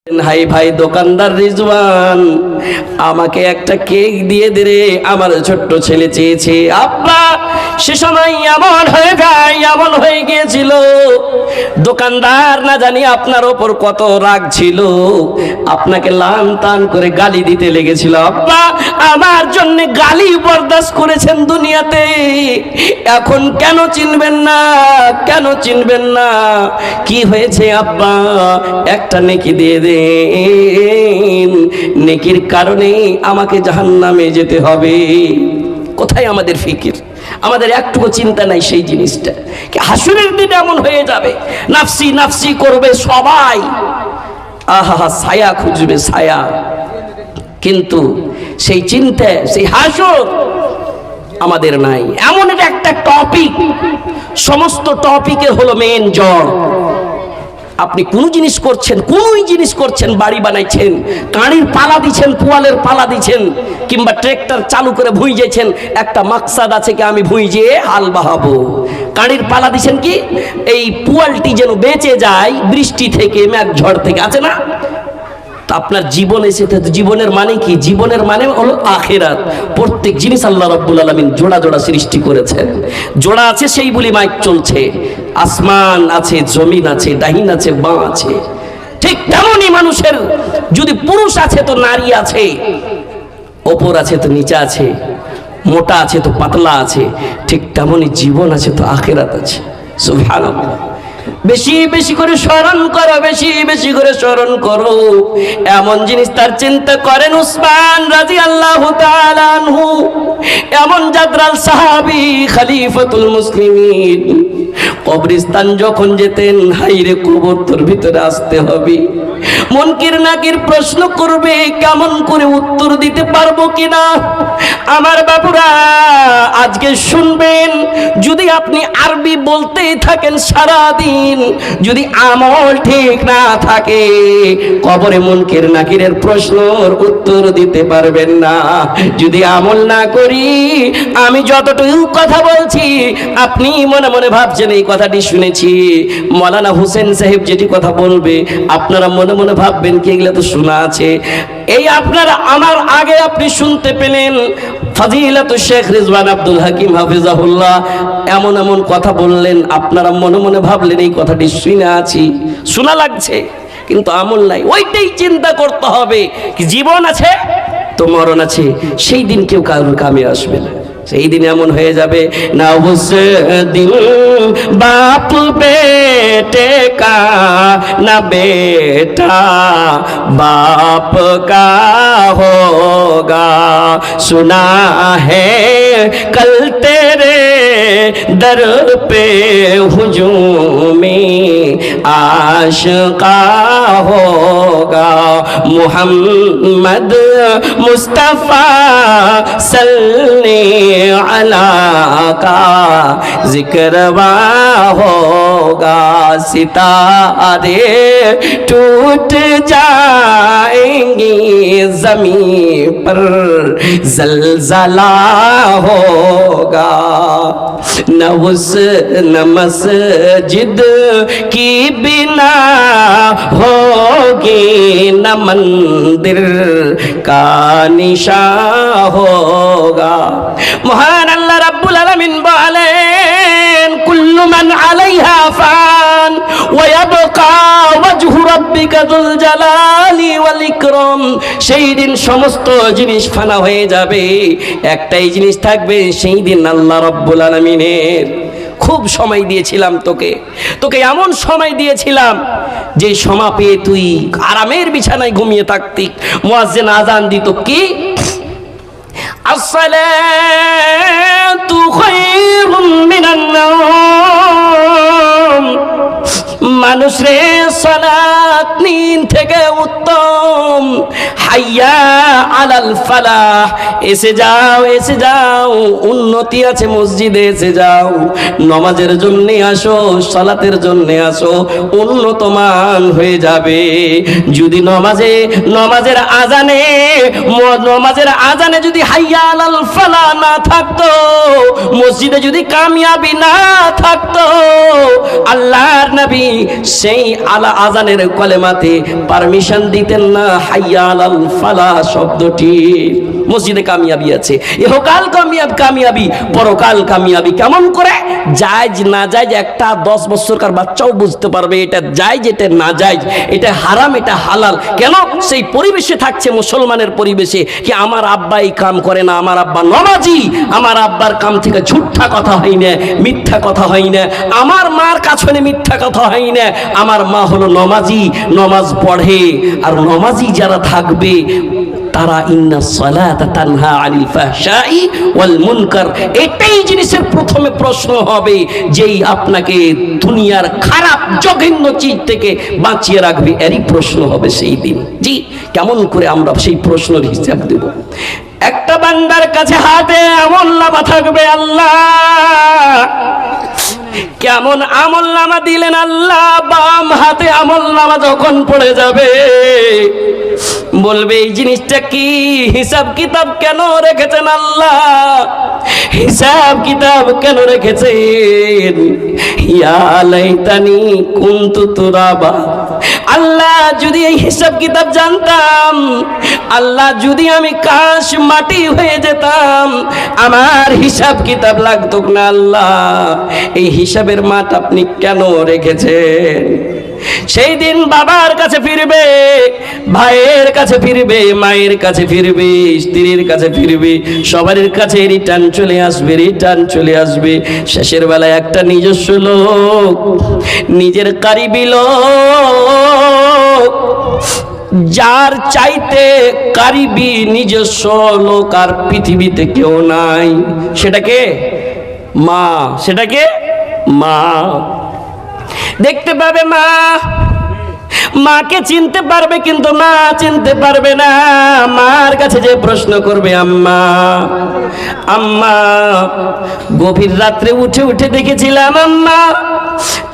High ভাই দোকানদার রিজওয়ান, আমাকে একটা কেক দিয়ে দে রে, আমার ছোট্ট ছেলে চেয়েছে। আব্বা সে সময় এমন হয়ে যায়, এমন হয়ে গিয়েছিল, দোকানদার না জানি আপনার ওপর কত রাগ ছিল, আপনাকে লান তান করে গালি দিতে লেগেছিল। আব্বা আমার জন্য গালি বরদাস্ত করেছেন দুনিয়াতে, এখন কেন চিনবেন না, কেন চিনবেন না? কি হয়েছে আব্বা, একটা নেকি দিয়ে দে, নেকির কারণে আমাকে জাহান্নামে যেতে হবে। কোথায় আমাদের ফিকির? আমাদের একটুকু চিন্তা নাই সেই জিনিসটা। কি হাসুরের দিন এমন হয়ে যাবে, নাফসি নাফসি করবে সবাই, আহা ছায়া খুঁজবে ছায়া, কিন্তু সেই চিন্তা সেই হাসর আমাদের নাই। এমন একটা টপিক, সমস্ত টপিকের হলো মেন জড়। আপনি কোন জিনিস করছেন, কোন জিনিস করছেন, বাড়ি বানাইছেন, কাঁড়ির পালা দিচ্ছেন, পুয়ালের পালা দিচ্ছেন, কিংবা ট্রেক্টর চালু করে ভুঁই যেছেন, একটা মাকসাদ আছে কি আমি ভুঁই যেয়ে হাল বাহাবো। কাঁড়ির পালা দিচ্ছেন কি এই পুয়ালটি যেন বেঁচে যায় বৃষ্টি থেকে, মেঘ ঝড় থেকে, আছে না? তা আপনার জীবন এসেছে, জীবনের মানে কি? জীবনের মানে হলো আখিরাত। প্রত্যেক জিনিস আল্লাহ রাব্বুল আলামিন জোড়া জোড়া সৃষ্টি করেছেন, জোড়া আছে সেই বলি মাইক চলছে, আসমান আছে, জমিন আছে, ডাহিন আছে, বাঁ আছে। ঠিক তেমনই মানুষের যদি পুরুষ আছে তো নারী আছে, ওপর আছে তো নিচে আছে, মোটা আছে তো পাতলা আছে, ঠিক তেমনই জীবন আছে তো আখিরাত আছে। সুবহানাল্লাহ। বেশি বেশি করে স্মরণ করো, বেশি বেশি করে স্মরণ করো। এমন জিনিস তার চিন্তা করেন উসমান রাদিয়াল্লাহু তাআলা আনহু, এমন জাদরাল সাহাবী, খলিফাতুল মুসলিমিন, কবরস্থান যখন যেতেন, হাইরে কবর তোর ভিতরে আসতে হবে, মুনকির নাকির প্রশ্ন করবে, কেমন করে উত্তর দিতে পারবো কিনা। আমার বাবুরা আজকে শুনবেন, যদি আপনি আরবি বলতেই থাকেন সারাদিন, যদি আমল ঠিক না থাকে, কবরে মুনকির নাকিরের প্রশ্নের উত্তর দিতে পারবেন না। যদি আমল না করি, আমি যতটুকু কথা বলছি আপনি মনে মনে ভাবছেন এই কথাটি শুনেছি, মৌলানা হোসেন সাহেব যেটি কথা বলবে আপনারা মনে মনে ভাববেন কি এগুলো তো শোনা আছে। এই আপনারা আমার আগে আপনি শুনতে পেলেন ফাজিলাতুল শেখ রিজওয়ান আব্দুল হাকিম হাফিজাহুল্লাহ এমন এমন কথা বললেন, আপনারা মনে মনে ভাবলেন এই কথাটি শুনে আছি, শোনা লাগছে, কিন্তু আমল নাই। ওইটাই চিন্তা করতে হবে, কি জীবন আছে তো মরণ আছে, সেই দিন কেউ কারোর কামে আসবে না। সেই দিন এমন হয়ে যাবে না, উস দিন বাপ বেटे का ना बेटा बाप का होगा, सुना है कल तेरे दर पे हुजूमी आशिका होगा, मोहम्मद मुस्तफा सल्ले अला का जिक्रवा होगा, सितारे टूट जाएंगी जमीन पर जलजला होगा, न उस न मस्जिद की बिना होगी, न मंदिर का निशान होगा। মহান আল্লাহ রাব্বুল আলামিন বলেন, কুল্লু মান আলাইহা ফান ওয়া ইয়াবকা ওয়াজহু রাব্বিকা যুল জালালি ওয়াল ইকরাম। সেই দিন সমস্ত জিনিস ফানা হয়ে যাবে, একটাই জিনিস থাকবে, সেই দিন আল্লাহ রাব্বুল আলামিনের। খুব সময় দিয়েছিলাম তোকে, তোকে এমন সময় দিয়েছিলাম যে সময় পেয়ে তুই আরামের বিছানায় ঘুমিয়ে থাকতি। মুয়াজ্জিন আযান দিত কি, আসসালাতু খায়রুম মিনান নাওম, মানুষ রে সালাত নিন থেকে উত্তম, হাইয়া আলাল ফালাহ, এসে যাও এসে যাও, উন্নতি আছে মসজিদে এসে যাও, নামাজের জন্য আসো, সালাতের জন্য আসো, উন্নতমান হয়ে যাবে। যদি নমাজের আজানে যদি হাইয়া আলাল ফালাহ না থাকতো, মসজিদে যদি কামিয়াবি না থাকতো, আল্লাহর নবী সেই আলা আজানের কলেমাতে পারমিশন পারমিশন দিতেন না হাইয়া আলাল ফালাহ শব্দটি। মসজিদে কামিয়াবি আছে, ইহকাল কামিয়াবি, পরকাল কামিয়াবি। কেমন করে? জায়েজ না জায়েজ একটা 10 বছরকার বাচ্চাও বুঝতে পারবে এটা জায়েজ, এটা না জায়েজ, এটা হারাম, এটা হালাল। কেন? সেই পরিবেশে থাকছে, মুসলমানের পরিবেশে। কি আমার আব্বা এই কাম করে না, আমার আব্বা নামাজি, আমার আব্বার কাম থেকে ঝুঠা কথা হয় না, মিথ্যা কথা হয় না, আমার মার কাছনে মিথ্যা কথা হয় না। আমার মা হলো নামাজি, নামাজ পড়ে। আর নামাজি যারা থাকবে তারা ইন্না সালাতা তানহা আনিল ফাহশাই ওয়াল মুনকার। এটাই জিনিসের প্রথমে প্রশ্ন হবে, যেই আপনাকে দুনিয়ার খারাপ জঘন্য চিজ থেকে বাঁচিয়ে রাখবে, এরই প্রশ্ন হবে সেই দিন। জি, কেমন করে আমরা সেই প্রশ্নের হিসাব দেব? একটা বান্দার কাছে হাতে আমলনামা থাকবে, আল্লাহ কেমন আমলনামা দিলেন আল্লাহ। বাম হাতে আমলনামা যখন পড়ে যাবে, বলবে এই জিনিসটা কি, হিসাব কিতাব কেন রেখেছেন আল্লাহ, হিসাব কিতাব কেন রেখেছেন? ইয়া লাইতানি কুনতু তুরাবা। আল্লাহ যদি এই হিসাব কিতাব জানতাম, আল্লাহ যদি আমি কাশ মাটি হয়ে যেতাম, আমার হিসাব কিতাব লাগতো না। আল্লাহ এই হিসাবের মাঠ আপনি কেন রেখেছেন? সেই দিন বাবার কাছে ফিরবে, ভাইয়ের কাছে ফিরবে, মায়ের কাছে ফিরবে, স্ত্রীর কাছে ফিরবে, সবার কাছে রিটার্ন চলে আসবে, রিটার্ন চলে আসবে। শেষের বেলায় একটা নিজস্ব লোক, নিজের কারিবি লোক, যার চাইতে কারিবি নিজস্ব লোক আর পৃথিবীতে কেউ নাই। সেটাকে মা, সেটাকে মা দেখতে পাবে। মা মাকে চিনতে পারবে, কিন্তু মা চিনতে পারবে না। মার কাছে যে প্রশ্ন করবে, আম্মা আম্মা, গভীর রাত্রে উঠে উঠে দেখেছিলাম আম্মা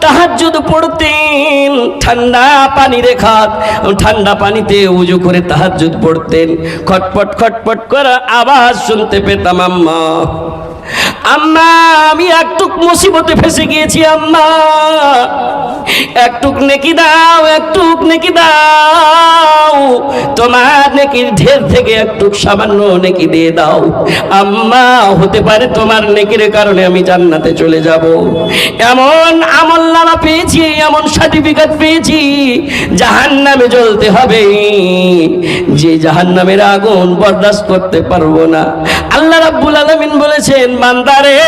তাহাজ্জুদ পড়তেন, ঠান্ডা পানি রেখা, ঠান্ডা পানিতে উজু করে তাহাজ্জুদ পড়তেন। খটপট খটপট করে আওয়াজ শুনতে পেতাম। আম্মা আম্মা, আমি একটু মুসিবতে ফেসে গিয়েছি আম্মা, একটুক নেকি দাও, একটুক নেকি দাও, তোমার নেকির ঢের থেকে একটু সামান্য নেকি দিয়ে দাও আম্মা, হতে পারে তোমার নেকির কারণে আমি জান্নাতে চলে যাব। এমন আমলনামা পেয়েছি, এমন সার্টিফিকেট পেয়েছি, জাহান্নামে জ্বলতে হবে, যে জাহান্নামের আগুন বরদাস্ত করতে পারবো না। আল্লাহ রাব্বুল আলামিন বলেছেন, বান্দারে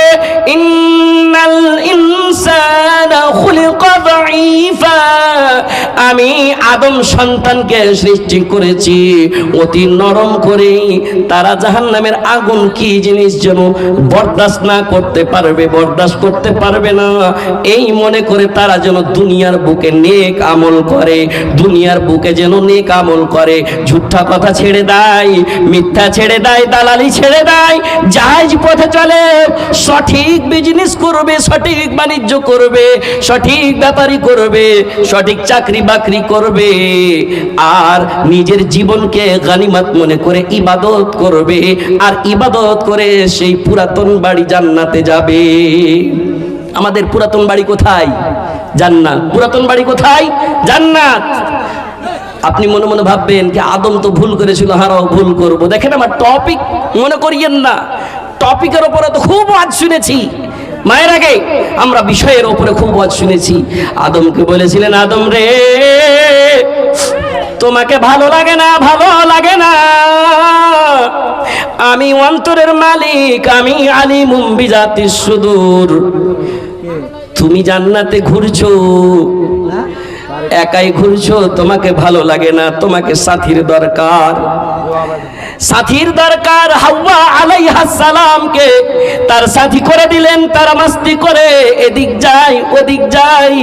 ইন্নাল ইনসানা খুলিকা দাঈফা, আমি আদম সন্তানকে সৃষ্টি করেছি অতি নরম করে। তারা জাহান্নামের আগুন কি জিনিস যেন বরদাস্ত না করতে পারবে, বরদাস্ত করতে পারবে না, এই মনে করে তারা যেন দুনিয়ার বুকে নেক আমল করে, দুনিয়ার বুকে যেন নেক আমল করে, ঝুঠা কথা ছেড়ে দেয়, মিথ্যা ছেড়ে দেয়, দালালি ছেড়ে দেয়, জায়েজ পথে চলে, সঠিক বিজনেস করবে, সঠিক বাণিজ্য করবে, সঠিক ব্যাপারী করবে, সঠিক চাকরি বাকরি করবে, আর নিজের জীবনকে গানিমত মনে করে ইবাদত করবে, আর ইবাদত করে সেই পুরাতন বাড়ি জান্নাতে যাবে। আমাদের পুরাতন বাড়ি কোথায়? জান্নাত। পুরাতন বাড়ি কোথায়? জান্নাত। আপনি মনে মনে ভাববেন যে আদম তো ভুল করেছিল, হারাও ভুল করব। দেখেন আমার টপিক মনে করিয়েন না, টপিকের ওপরে তো খুব ওয়াজ শুনেছি। মায়ের আগে আমরা বিষয়ের ওপরে খুব ওয়াজ শুনেছি। আদমকে বলেছিলেন, আদম রে, তোমাকে ভালো লাগে না, ভালো লাগে না, আমি অন্তরের মালিক, আমি আলিমুম বিজাতিস সুদূর। তুমি জান্নাতে ঘুরছো, একাই ঘুরছো, তোমাকে ভালো লাগে না, তোমাকে সাথীর দরকার, সাথীর দরকার। হাওয়া আলাইহিস সালামকে তার সাথী করে দিলেন। তারা মাস্তি করে এদিক যায় ওদিক যায়,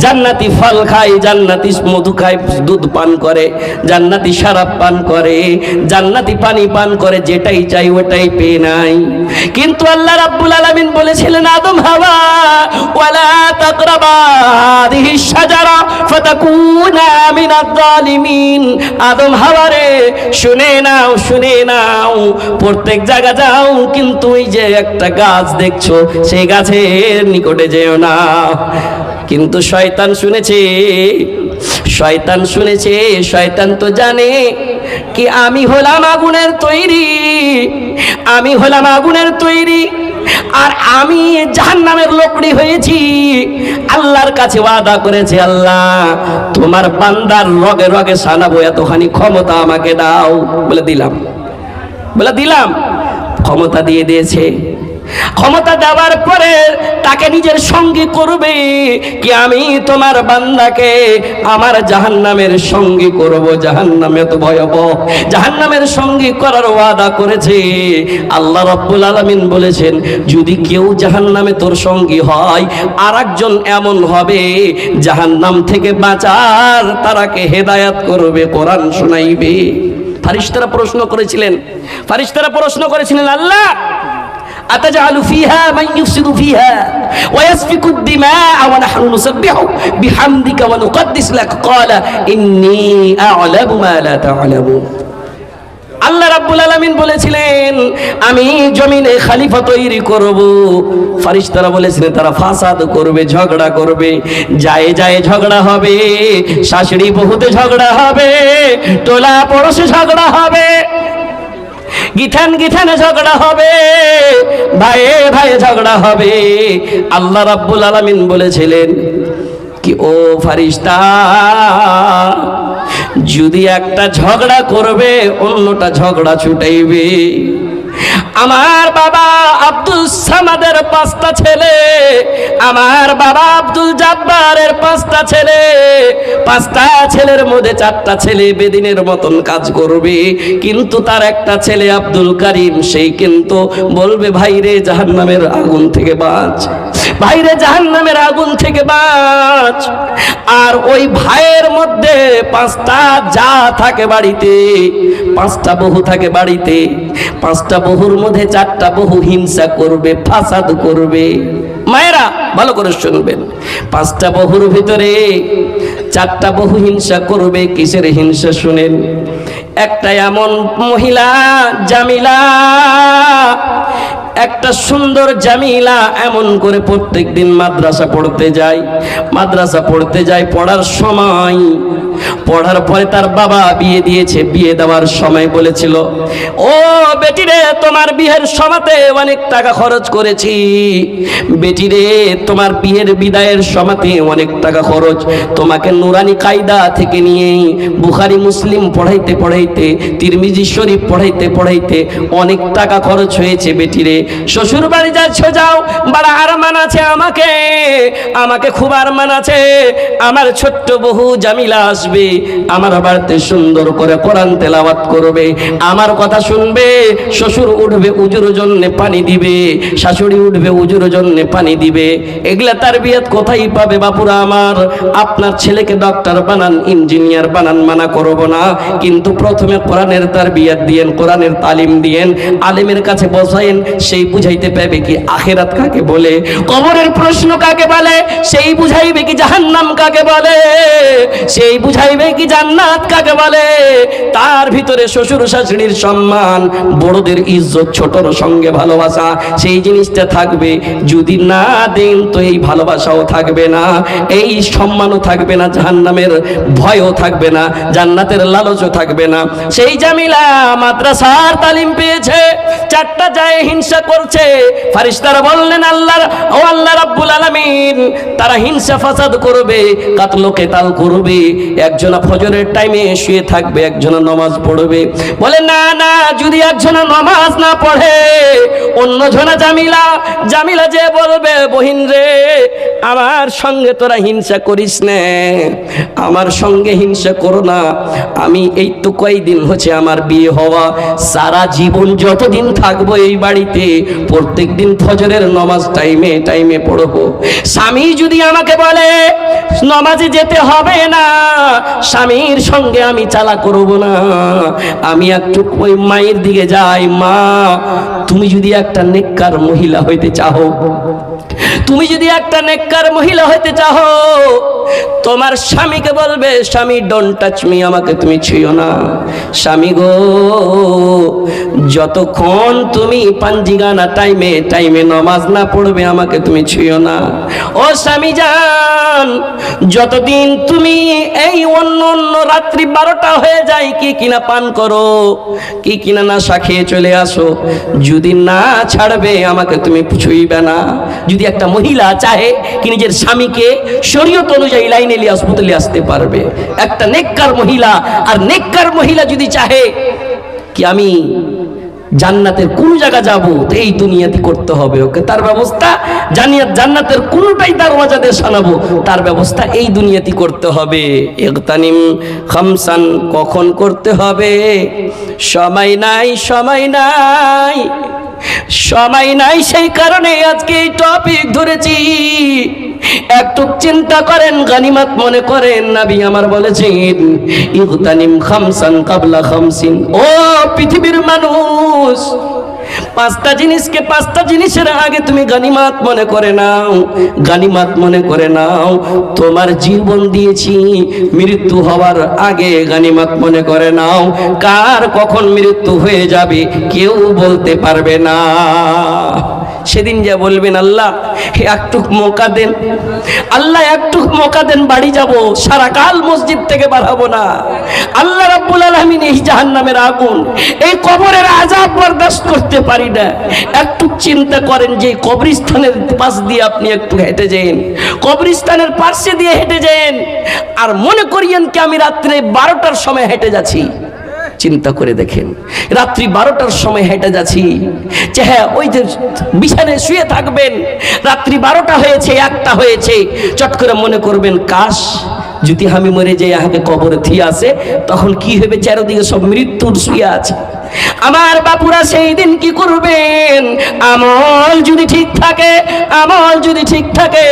জান্নাতি ফল খায়, জান্নাতি মধু খায়, দুধ পান করে, জান্নাতি শরাব পান করে, জান্নাতি পানি পান করে, যেটাই চাই ওটাই পেয়ে নাই। কিন্তু আল্লাহ রাব্বুল আলামিন বলেছিলেন, আদম হাওয়া ওয়ালা তাকরাবা হাদিহিস শাজারা ফাতাকুনা মিনাজ জালিমিন। আদম হাওয়া রে, শুনে নাও, শুনে নাও, প্রত্যেক জায়গা যাও, কিন্তু ওই যে একটা গাছ দেখছো, সেই গাছের নিকটে যেও না। কিন্তু শয়তান শুনেছে, শয়তান শুনেছে, শয়তান তো জানে কি আমি হলাম আগুনের তৈরি, আমি হলাম আগুনের তৈরি, আর আমি জাহান্নামের লোকড়ি হয়েছি। আল্লাহর কাছে ওয়াদা করেছে, আল্লাহ তোমার বান্দার রগে রগে সানাবো, এতখানি ক্ষমতা আমাকে দাও। বলে দিলাম, বলে দিলাম। ক্ষমতা দিয়ে দিয়েছে। ক্ষমতা দেওয়ার পরে তাকে নিজের সঙ্গী করবে কি আমি তোমার বান্দাকে আমার জাহান্নামের সঙ্গী করব। জাহান্নামে তো ভয়াবহ, জাহান্নামের সঙ্গী করার ওয়াদা করেছে। আল্লাহ রাব্বুল আলামিন বলেছেন, যদি কেউ জাহান্নামে তোর সঙ্গী হয়, আর একজন এমন হবে জাহান্নাম থেকে বাঁচার, তারাকে হেদায়াত করবে, কোরআন শোনাইবে। ফারিস্তারা প্রশ্ন করেছিলেন, ফারিস্তারা প্রশ্ন করেছিলেন, আল্লাহ আতাজআলু ফিহা মান ইউফসিদু ফিহা ওয়া ইয়াসফিকু আদ-দিমাআ ওয়া নাহনু নুসাব্বিহু বিহামদিকা ওয়া নুকদ্দিসু লাক ক্বালা ইন্নী আ'লামু মা লা তা'লামুন। আল্লাহ রাব্বুল আলামিন বলেছিলেন, আমি জমিনে খলিফা তৈরি করব। ফারিস্তারা বলেছিলেন তারা ফাসাদ করবে, ঝগড়া করবে, যায় যায় ঝগড়া হবে, শাশুড়ি বহুতে ঝগড়া হবে, টোলা পড়োশে ঝগড়া হবে, গিঠান গিঠানে ঝগড়া হবে, ভাইয়ে ভাইয়ে ঝগড়া হবে। আল্লাহ রাব্বুল আলামিন বলেছিলেন কি, ও ফারিস্তা, যদি একটা ঝগড়া করবে অন্যটা ঝগড়া ছুটাইবে। আমার বাবা আব্দুল সামাদের 5টা ছেলে, আমার বাবা আব্দুল জাব্বারের 5টা ছেলে, 5টা ছেলের মধ্যে 4টা ছেলে বেদিনের মতন কাজ করবে, কিন্তু তার একটা ছেলে আব্দুল কারিম, সেই কিন্তু বলবে ভাইরে জাহান্নামের আগুন থেকে বাঁচ, ভাইরে জাহান্নামের আগুন থেকে বাঁচ। আর ওই ভাইয়ের মধ্যে 5টা যা থাকে বাড়িতে, 5টা বহু থাকে বাড়িতে, 5টা বহুর মধ্যে 4টা বহু হিংসা করবে, ফাসাদ করবে। মায়েরা ভালো করে শুনবেন, 5টা বহুর ভিতরে 4টা বহু হিংসা করবে। কিসের হিংসা শুনেন? একটা এমন মহিলা জামিলা, একটা সুন্দর জামিলা এমন করে প্রত্যেক দিন মাদ্রাসা পড়তে যায়, মাদ্রাসা পড়তে যায়। পড়ার সময়, পড়ার পরে তার বাবা বিয়ে দিয়েছে, বিয়ে দেওয়ার সময় বলেছিল, ও বেটি রে, তোমার বিয়ের সময়তে অনেক টাকা খরচ করেছি, বেটি রে তোমার বিয়ের বিদায়ের সময়তে অনেক টাকা খরচ, তোমাকে নুরানি কায়দা থেকে নিয়ে বুখারী মুসলিম পড়াইতে পড়াইতে, তিরমিজি শরীফ পড়াইতে পড়াইতে অনেক টাকা খরচ হয়েছে। বেটি রে শ্বশুর বাড়ি যাচ্ছ, যাও, বড় আরমান আছে আমাকে, আমাকে খুব আরমান আছে, আমার ছোট্ট বহু জামিলা আসবে, আমার বাড়িতে সুন্দর করে কোরআন তেলাওয়াত করবে, আমার কথা শুনবে। শ্বশুর উঠবে উজুর জন্য পানি দিবে, শাশুড়ি উঠবে উজুর জন্য পানি দিবে। এগুলা তারবিয়াত কোথায় পাবে বাপুরা আমার? আপনার ছেলেকে ডক্টর বানান, ইঞ্জিনিয়ার বানান, মানা করব না, কিন্তু প্রথমে কোরআনের তারবিয়াত দিয়েন, কোরআনের তালিম দিয়েন, আলেমের কাছে বসাইন, সেই বুঝাইতে পারবে কি আখিরাত কাকে বলে, কবরের প্রশ্ন কাকে বলে, সেই বুঝাইবে কি জাহান্নাম কাকে বলে, সেই বুঝাইবে কি জান্নাত কাকে বলে। তার ভিতরে শ্বশুর শাশুড়ির সম্মান, বড়দের ইজ্জত, ছোটর সঙ্গে ভালোবাসা, সেই জিনিসটা থাকবে। যদি না দেন তো এই ভালোবাসাও থাকবে না, এই সম্মানও থাকবে না, জাহান্নামের ভয়ও থাকবে না, জান্নাতের লালচও থাকবে না। সেই জামিলা মাদ্রাসার তালিম পেয়েছে, 4টা যায় হিংসা করছে। ফারিস্তারা বললেন, আল্লাহ ও আল্লাহ রাব্বুল আলামিন, তারা হিংসা ফাসাদ করবে, কাতল কেতাল করবে। একজনা ফজরের টাইমে শুয়ে থাকবে, একজনা নামাজ পড়বে। বলে না না, যদি একজনা নামাজ না পড়ে, অন্যজনা জামিলা, জামিলা যে বলবে, বহিন রে আমার সঙ্গে তোরা হিংসা করিস না, আমার সঙ্গে হিংসা করো না, আমি এই তো কয়েকদিন হচ্ছে আমার বিয়ে হওয়া, সারা জীবন যতদিন থাকবো এই বাড়িতে প্রত্যেক দিন ফজরের নামাজ টাইমে টাইমে পড়বো। স্বামী যদি আমাকে বলে নামাজে যেতে হবে না, স্বামীর সঙ্গে আমি চালা করব না, আমি একটু ওই মায়ের দিকে যাই, মা তুমি যদি একটা নেককার মহিলা হইতে চাও, তুমি যদি একটা নেককার মহিলা হতে চাও, তোমার স্বামীকে বলবে, স্বামী ডোন্ট টাচ মি, আমাকে তুমি ছুঁয়ো না। স্বামী গো, যতক্ষণ তুমি পাঞ্জিগানা টাইমে টাইমে নামাজ না পড়বে আমাকে তুমি ছুঁয়ো না। ও স্বামী জান, যতদিন তুমি এই অন্য অন্য রাত্রি 12টা হয়ে যায় কি কিনা পান করো, কি কিনা নেশা খেয়ে চলে আসো, যদি না ছাড়বে আমাকে তুমি ছুঁইবে না। যদি একটা মহিলা চাহে কি নিজের স্বামীকে শরীয়ত অনুযায়ী লাইনে নিয়ে আসতে পারবে, একটা নেককার মহিলা। আর নেককার মহিলা যদি চাহে কি আমি জান্নাতের কোন জায়গা যাব, তো এই দুনিয়াতে করতে হবে ওকে, তার ব্যবস্থা জান্নাতের কোনটাই দরওয়াজা দিয়ে শোনাবো, তার ব্যবস্থা এই দুনিয়াতে করতে হবে। ইগতানিম খামসান, কখন করতে হবে? সময় নাই, সময় নাই, সময় নাই, সেই কারণে আজকে এই টপিক ধরেছি। একটু চিন্তা করেন, গানিমত মনে করেন। নবী আমার বলেছেন ইগতানিম খামসান কাবলা খামসিন। ও পৃথিবীর মানুষ, 5টা জিনিসকে 5টা জিনিসের আগে তুমি গানিমাত মনে করে নাও, গানিমাত মনে করে নাও। তোমার জীবন দিয়েছি, মৃত্যু হওয়ার আগে গানিমাত মনে করে নাও। কার কখন মৃত্যু হয়ে যাবে কেউ বলতে পারবে না। সেদিন যা বলবেন আল্লাহ একটু মৌকা দেন, আল্লাহ একটু মৌকা দেন, বাড়ি যাব, সারা কাল মসজিদ থেকে বার হবো না। আল্লাহ রাব্বুল আলামিন এই জাহান্নামের আগুন, এই কবরের আযাব বরদাস্ত করতে পারি না। একটু চিন্তা করেন যে কবরস্থানের পাশ দিয়ে আপনি একটু হেঁটে যান, কবরস্থানের পাশে দিয়ে হেঁটে যান, আর মনে করিয়েন কি আমি রাত্রে 12টার সময় হেঁটে যাচ্ছি। চিন্তা করে দেখেন, রাত্রি 12টার সময় হেঁটে যাচ্ছি, যে হ্যাঁ ওই যে বিছানায় শুয়ে থাকবেন, রাত্রি 12টা হয়েছে, 1টা হয়েছে, চট করে মনে করবেন কাশ যদি আমি মরে যাই, আগে কবরে থিয়ে আসে, তখন কি হবে? চারিদিকে সব মৃত্যুর শুয়ে আছে। আমার বাপুরা সেই দিন কি করবেন? আমল যদি ঠিক থাকে, আমল যদি ঠিক থাকে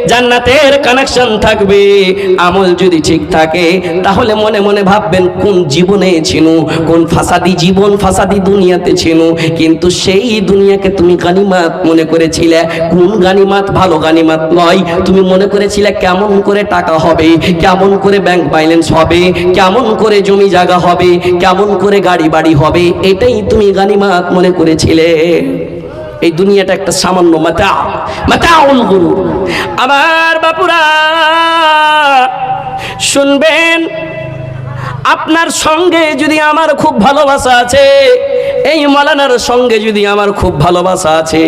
জান্নাতের কানেকশন থাকবে। আমল যদি ঠিক থাকে তাহলে মনে মনে ভাববেন কোন জীবনে ছিনু, কোন ফাসাদি জীবন, ফাসাদি দুনিয়াতে ছিনু, কিন্তু সেই দুনিয়াকে তুমি গানিমাত মনে করেছিলে। কোন গানিমাত? ভালো গানিমাত নয়। তুমি মনে করেছিলে কেমন করে টাকা হবে, কেমন করে ব্যাংক ব্যালেন্স হবে, কেমন করে জমি জায়গা হবে, কেমন করে গাড়ি বাড়ি হবে, এটাই তুমি গানিমাত মনে করেছিলে। এই দুনিয়াটা একটা সামান্য মাতাউল গুরুর। আমার বাপুরা শুনবেন, আপনার সঙ্গে যদি আমার খুব ভালোবাসা আছে, এই মাওলানার সঙ্গে যদি আমার খুব ভালোবাসা আছে,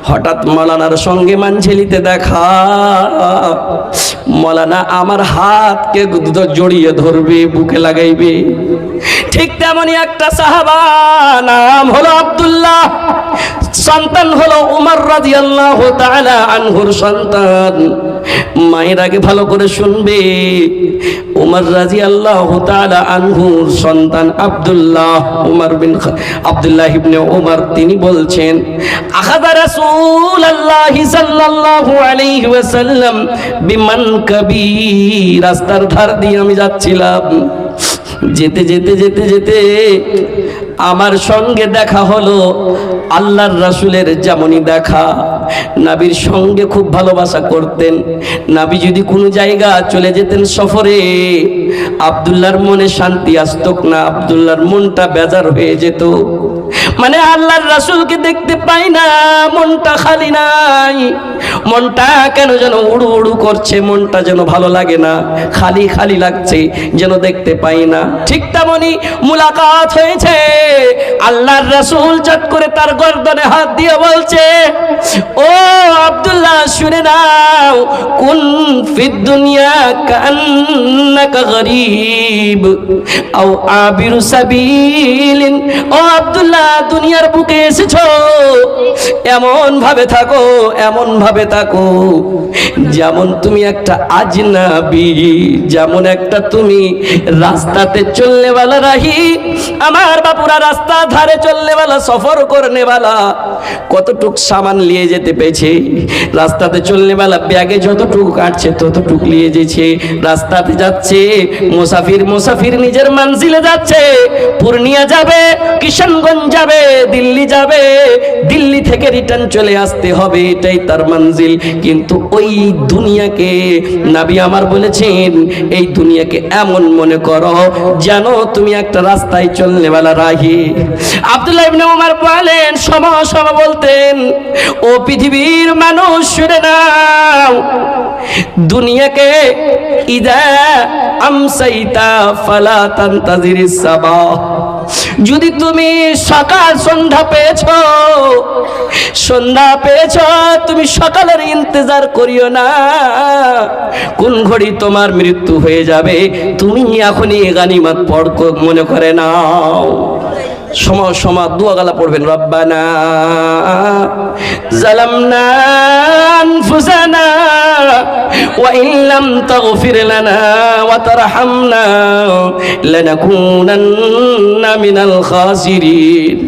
হঠাৎ মাওলানার সঙ্গে মানঝেলিতে দেখা, মাওলানা আমার হাতকে জড়িয়ে ধরবে, বুকে লাগাইবে। ঠিক তেমনি একটা সাহাবা, নাম হলো আব্দুল্লাহ, সন্তান হলো উমর রাদিয়াল্লাহু তাআলা আনহুর সন্তান। মায়ের আগে ভালো করে শুনবে, উমর রাদিয়াল্লাহু তাআলা আনহুর সন্তান আব্দুল্লাহ, আব্দুল্লাহ ইবনে উমর, তিনি বলছেন আখাযা রাসূলুল্লাহ সাল্লাল্লাহু আলাইহি ওয়াসাল্লাম বিমানকাবি, রাস্তার ধার দিয়ে আমি যাচ্ছিলাম, যেতে যেতে যেতে যেতে আমার সঙ্গে দেখা হলো আল্লাহর রাসূলের। যেমনই দেখা, নবীর সঙ্গে খুব ভালোবাসা করতেন। নবী যদি কোনো জায়গা চলে যেতেন সফরে, আব্দুল্লাহর মনে শান্তি আসতো না, আব্দুল্লাহর মনটা বেজার হয়ে যেত। মানে আল্লাহর রাসূলকে দেখতে পাই না, মনটা খালি নাই, মনটা কেন যেন উড়ু উড়ু করছে, মনটা যেন ভালো লাগে না, খালি খালি লাগছে, যেন দেখতে পাই না। ঠিক তেমনি মুলাকাত হয়েছে, আল্লাহর রাসূল চট করে তার গর্দনে হাত দিয়ে বলছে, ও আব্দুল্লাহ শুনে নাও, কুন ফিদ দুনিয়া কান্নাকা গরীব আও আবিরু সাবিলিন। ও আব্দুল্লাহ, দুনিয়ার বুকে এসেছো, এমন ভাবে থাকো, এমন ভাবে থাকো যেমন তুমি একটা আজনাবি, যেমন একটা তুমি রাস্তাতে চলনে वाला রাহি। আমার বাপুরা রাস্তা ধারে চলনে वाला, সফর করনে वाला কতটুক সামান নিয়ে যেতে পেয়েছে। রাস্তাতে চলনে वाला ব্যাগে যতটুকু কাটছে ততটুকু নিয়ে যেছে। রাস্তাতে যাচ্ছে মুসাফির, মুসাফির নিজের মঞ্জিলে যাচ্ছে। পূর্ণিয়া যাবে, কিশনগঞ্জ যাবে, দিল্লি যাবে, দিল্লি থেকে রিটার্ন চলে আসতে হবে, এটাই তার মঞ্জিল। কিন্তু ওই দুনিয়াকে নবী আমার বলেছেন, এই দুনিয়াকে এমন মনে করো যেন তুমি একটা রাস্তায় চলনে वाला রাহি। আব্দুল্লাহ ইবনে উমর বলেন, সময় সময় বলতেন, ও পৃথিবীর মানুষ শুনে নাও, দুনিয়াকে ইদা আমসাইতা ফালা তানতাজিরিস সাবাহ, যদি তুমি সকাল সন্ধ্যা পেয়েছো, সন্ধ্যা পেয়েছো, তুমি সকালের ইন্তজার করিও না, কোন ঘড়ি তোমার মৃত্যু হয়ে যাবে তুমি এখনই গানিমত পড় মনে করে নাও। সময় সময় দোয়া গালা পড়বেন, রব্বানা জালামনা আনফুসানা ওয়া ইল্লাম তাগফির লানা ওয়া তারহামনা লানাকুনান্না মিনাল খাসিরিন।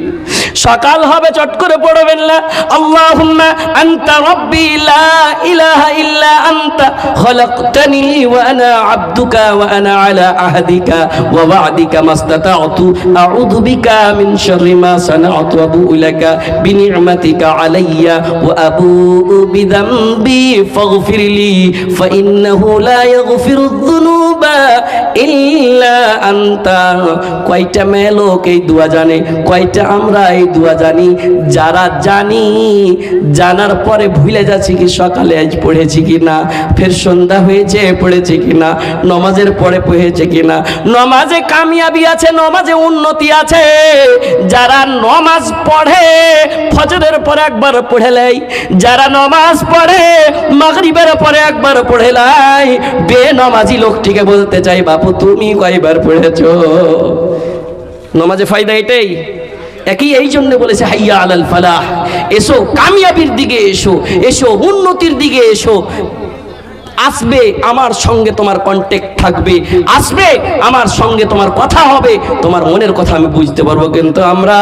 সকাল হবে চট করে পড়বেন না, আল্লাহুম্মা আনতা রাব্বি লা ইলাহা ইল্লা আনতা খলাকতানি ওয়া আনা আবদুকা ওয়া আনা আলা আহদিকা ওয়া ওয়া'দিকা মাস্তাতা'তু আউযু বিকা মিন শাররি মা সানা'তু ওয়া আবু'ু লাকা বিনি'মাতিকা আলাইয়া ওয়া আবু'ু বিযামবি ফাগফিরলি ফা ইন্নাহু লা ইয়াগফিরুয যুনুবা ইল্লা আনতা। কয়টা মেলোক এই দোয়া জানে, কয়টা আমরা এই দোয়া জানি? যারা জানি, জানার পরে ভুলে যাচ্ছি কি সকালে আজ পড়েছি কিনা, ফের সন্ধ্যা হয়েছে পড়েছি কিনা, নমাজের পরে পড়েছে কিনা। নমাজে কামিয়াবি আছে, নমাজে উন্নতি আছে। যারা নমাজ পড়ে ফজরের পরে একবার পড়ে লাই, যারা নমাজ পড়ে মাগরিবের পরে একবার পড়ে লাই, বেনমাজি লোকটিকে বলতে চাই, বাপু তুমি কয়বার পড়েছো? নমাজে ফায়দা এটাই, একই এই জন্য বলেছে হাইয়া আলাল ফালাহ, এসো কামিয়াবির দিকে এসো, এসো উন্নতির দিকে এসো। আসবে আমার সঙ্গে তোমার কন্ট্যাক্ট থাকবে, আসবে আমার সঙ্গে তোমার কথা হবে, তোমার মনের কথা আমি বুঝতে পারবো। কিন্তু আমরা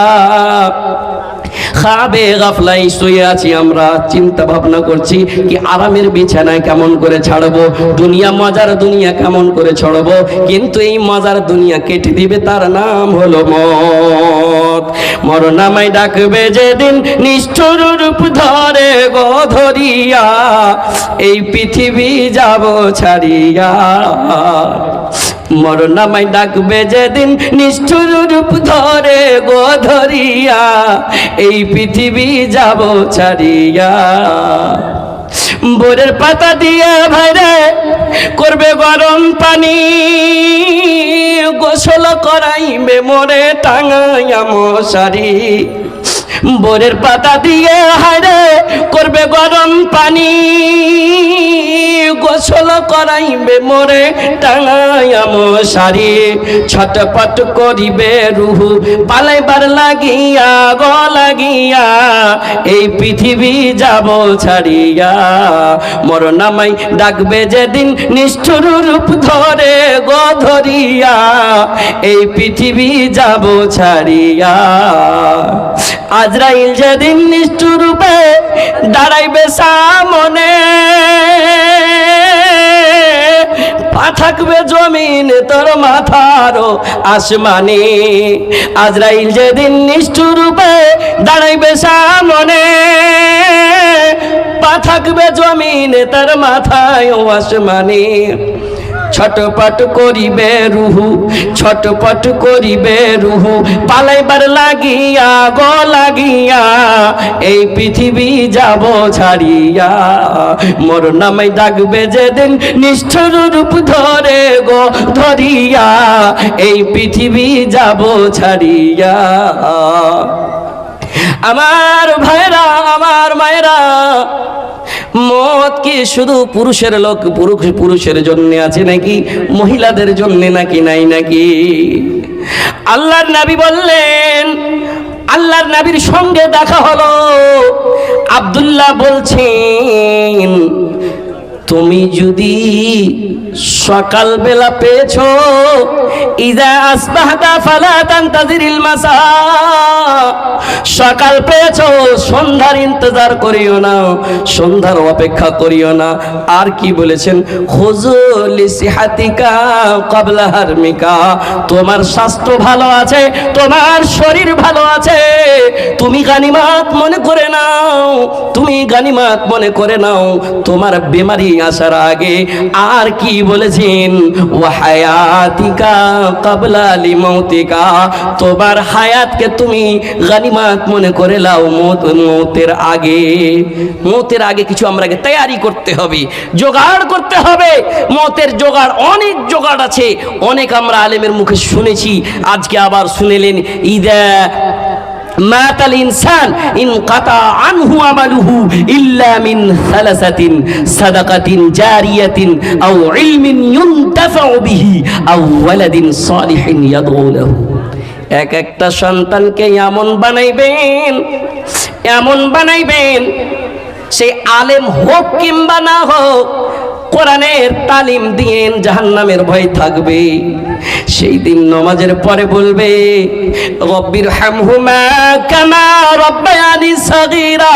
খাবে গাফলাই শুয়ে আছি, আমরা চিন্তা ভাবনা করছি কি আরামের বিছানায় কেমন করে ছাড়বো, দুনিয়া মজার দুনিয়া কেমন করে ছাড়বো। কিন্তু এই মজার দুনিয়া কেটে দিবে, তার নাম হলো মত। মরণামাই ডাকবে যেদিন নিষ্ঠুর রূপ ধরে গো ধরিয়া, এই পৃথিবী যাব ছাড়িয়া। মরণামাই ডাকবে যেদিন নিষ্ঠুর রূপ ধরে গো ধরিয়া, এই পৃথিবী যাব ছাড়িয়া। বোরের পাতা দিয়ে ভাইরে করবে গরম পানি, গোসল করাইবে মোরে টাঙাইয়া মশারি। বোরের পাতা দিয়ে হায়রে করবে গরম পানি, গোসল করাইবে মোরে টাঙাইয়া মশারি। ছটপট করিবে রুহু পালাইবার লাগিয়া গো লাগিয়া, এই পৃথিবী যাব ছাড়িয়া। মরণামাই ডাকবে যেদিন নিষ্ঠুর রূপ ধরে গো ধরিয়া, এই পৃথিবী যাব ছাড়িয়া। আজরাইল যেদিন নিষ্ঠুর রূপে দাঁড়াইবে সামনে, পা থাকবে জমিন তোর মাথারও আসমানে। আজরাইল যেদিন নিষ্ঠুর রূপে দাঁড়াইবে সামনে, পা থাকবে জমিন তার মাথায় আসমানে। ছটপট করিবে রুহু, ছটপট করিবে রুহু পালাইবার লাগিয়া গো লাগিয়া, এই পৃথিবী যাব ছাড়িয়া। মরণামাই ডাকবে যেদিন নিষ্ঠুর রূপ ধরে গো ধরিয়া, এই পৃথিবী যাব ছাড়িয়া। আমার ভাইরা, আমার মায়েরা, মত কি শুধু পুরুষের লোক পুরুষের জন্য আছে নাকি মহিলাদের জন্য নাকি নাই নাকি? আল্লাহর নবী বললেন, আল্লাহর নবীর সঙ্গে দেখা হলো। আব্দুল্লাহ বলছেন, তুমি যদি সকালবেলা পেয়েছো, ইযা আসবাহতা ফালা তানতাজিরিল মাসা, সকাল পেয়েছো সন্ধ্যার ইন্তজার করিও না, সন্ধ্যার অপেক্ষা করিও না। আর কি বলেছেন? খুযুলি সিহাতিকা ক্বাবলা হারমিকা, তোমার স্বাস্থ্য ভালো আছে, তোমার শরীর ভালো আছে, তুমি গানিমাত মনে করে নাও, তুমি গানিমাত মনে করে নাও তোমার বেমারি আসার আগে। আর কি বলেছেন? ওয়া হায়াতিকা ক্বাবলা লিমাউতিকা, তোমার হায়াতকে তুমি গানিমাত মনে করে নাও মৌতের আগে। মৌতের আগে কিছু আমরা তৈরি করতে হবে, জোগাড় করতে হবে। মৌতের জোগাড়, অনেক জোগাড় আছে, অনেক আমরা আলেমের মুখে শুনেছি, আজকে আবার শুনেলেন। ইদা মাতাল ইনসান ইনকাতা আনহু আমালুহু ইল্লা মিন সালাসাতিন সাদাকাতিন জারিয়াতিন আও ইলমিন ইউনতাফাউ বিহি আও ওয়ালাদিন সালিহিন ইয়াদউ লাহু। এক একটা সন্তানকে এমন বানাইবেন, এমন বানাইবেন, সে আলেম হোক কিংবা না হোক, কোরআনের তালিম দিয়ে জাহান্নামের ভয় থাকবে। সেই দিন নামাজের পরে বলবে, রব্বির হামহুমা কামা রব্বায়ানি সাগীরা।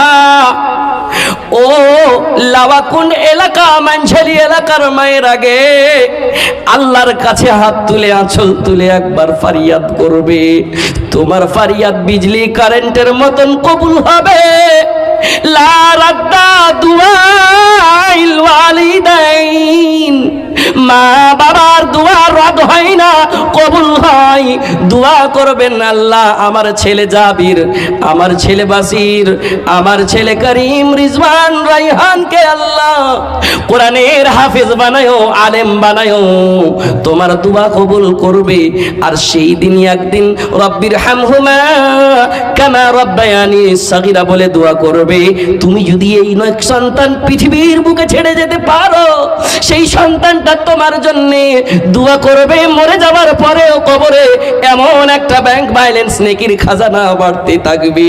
ও লাওয়াকুন এলাকা, মানঝালি এলাকার মায়ের আগে আল্লাহর কাছে হাত তুলে, আঁচল তুলে একবার ফারিয়াদ করবে। তোমার ফারিয়াদ বিজলি কারেন্টের মতন কবুল হবে। লা রাদ্দা দুআইল ওয়ালিদাইন, মা বাবার দোয়া রদ হয় না, কবুল হয়। দোয়া করবেন, আল্লাহ আমার ছেলে জাবির, আমার ছেলে বাসির, আমার ছেলে করিম, রিজওয়ান, রাইহানকে আল্লাহ কোরআনের হাফেজ বানায়ো, আলেম বানায়ো, তোমার দোয়া কবুল করবে। আর সেই দিন একদিন রব্বির হামহুমা কামা রব্বায়ানি সাগীরা বলে দোয়া করবে। তুমি যদি এই নয় সন্তান পৃথিবীর বুকে ছেড়ে যেতে পারো, সেই সন্তানটা তোমার জন্য দোয়া করবে। মরে যাওয়ার পরেও কবরে এমন একটা ব্যাংক ব্যালেন্স নেকির খাজানা বাড়তে থাকবে।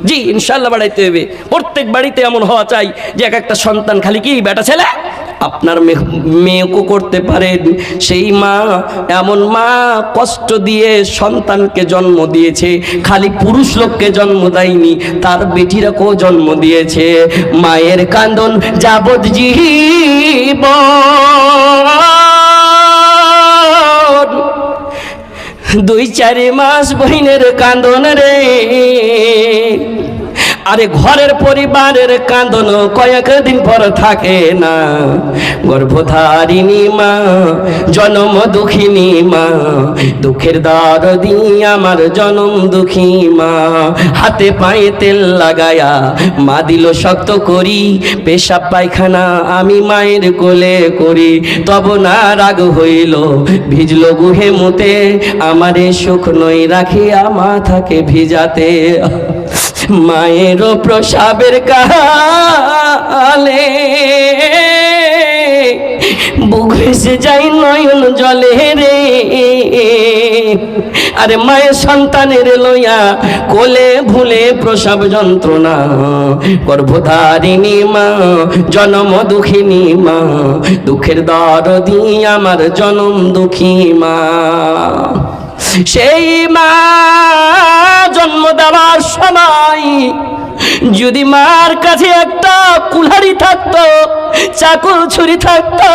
জি ইনশাআল্লাহ বাড়াইতে হবে। প্রত্যেক বাড়িতে এমন হওয়া চাই যে এক একটা সন্তান খালি কি বেটা ছেলে। আপনার মেয়েকে করতে পারেন, সেই মা, এমন মা কষ্ট দিয়ে সন্তানকে জন্ম দিয়েছে, খালি পুরুষ লোককে জন্ম দেয়নি, তার বেটিরাকেও জন্ম দিয়েছে। মায়ের কান্দন যাবজ্জীবন, 2-4 মাস বহিনের কান্দন রে। আরে ঘরের পরিবারের কান্দন কয়েকদিন পর থাকে না। গর্ভধারিণী মা, জনম দুঃখিনী মা, দুঃখের দরদি আমার জনম দুঃখী মা। হাতে পায়ে তেল লাগায়া মা দিল শক্ত করি, পেশাব পায়খানা আমি মায়ের কোলে করি। তব না রাগ হইল, ভিজল গুহে মুতে, আমারে শুকনোই রাখিয়া মাথাকে ভিজাতে। মায়ের প্রসাবের কালে বুক ভেসে যাই নয়ন জলে রে। আরে মায়ের সন্তানের লইয়া কোলে ভুলে প্রসব যন্ত্রণা। গর্ভধারিণী মা, জনম দুঃখিনী মা, দুঃখের দরদি আমার জনম দুঃখী মা। সেই মা জন্ম দেওয়ার সময় যদি মার কাছে একটা কুল্হাড়ি থাকতো, চাকুর ছুরি থাকতো,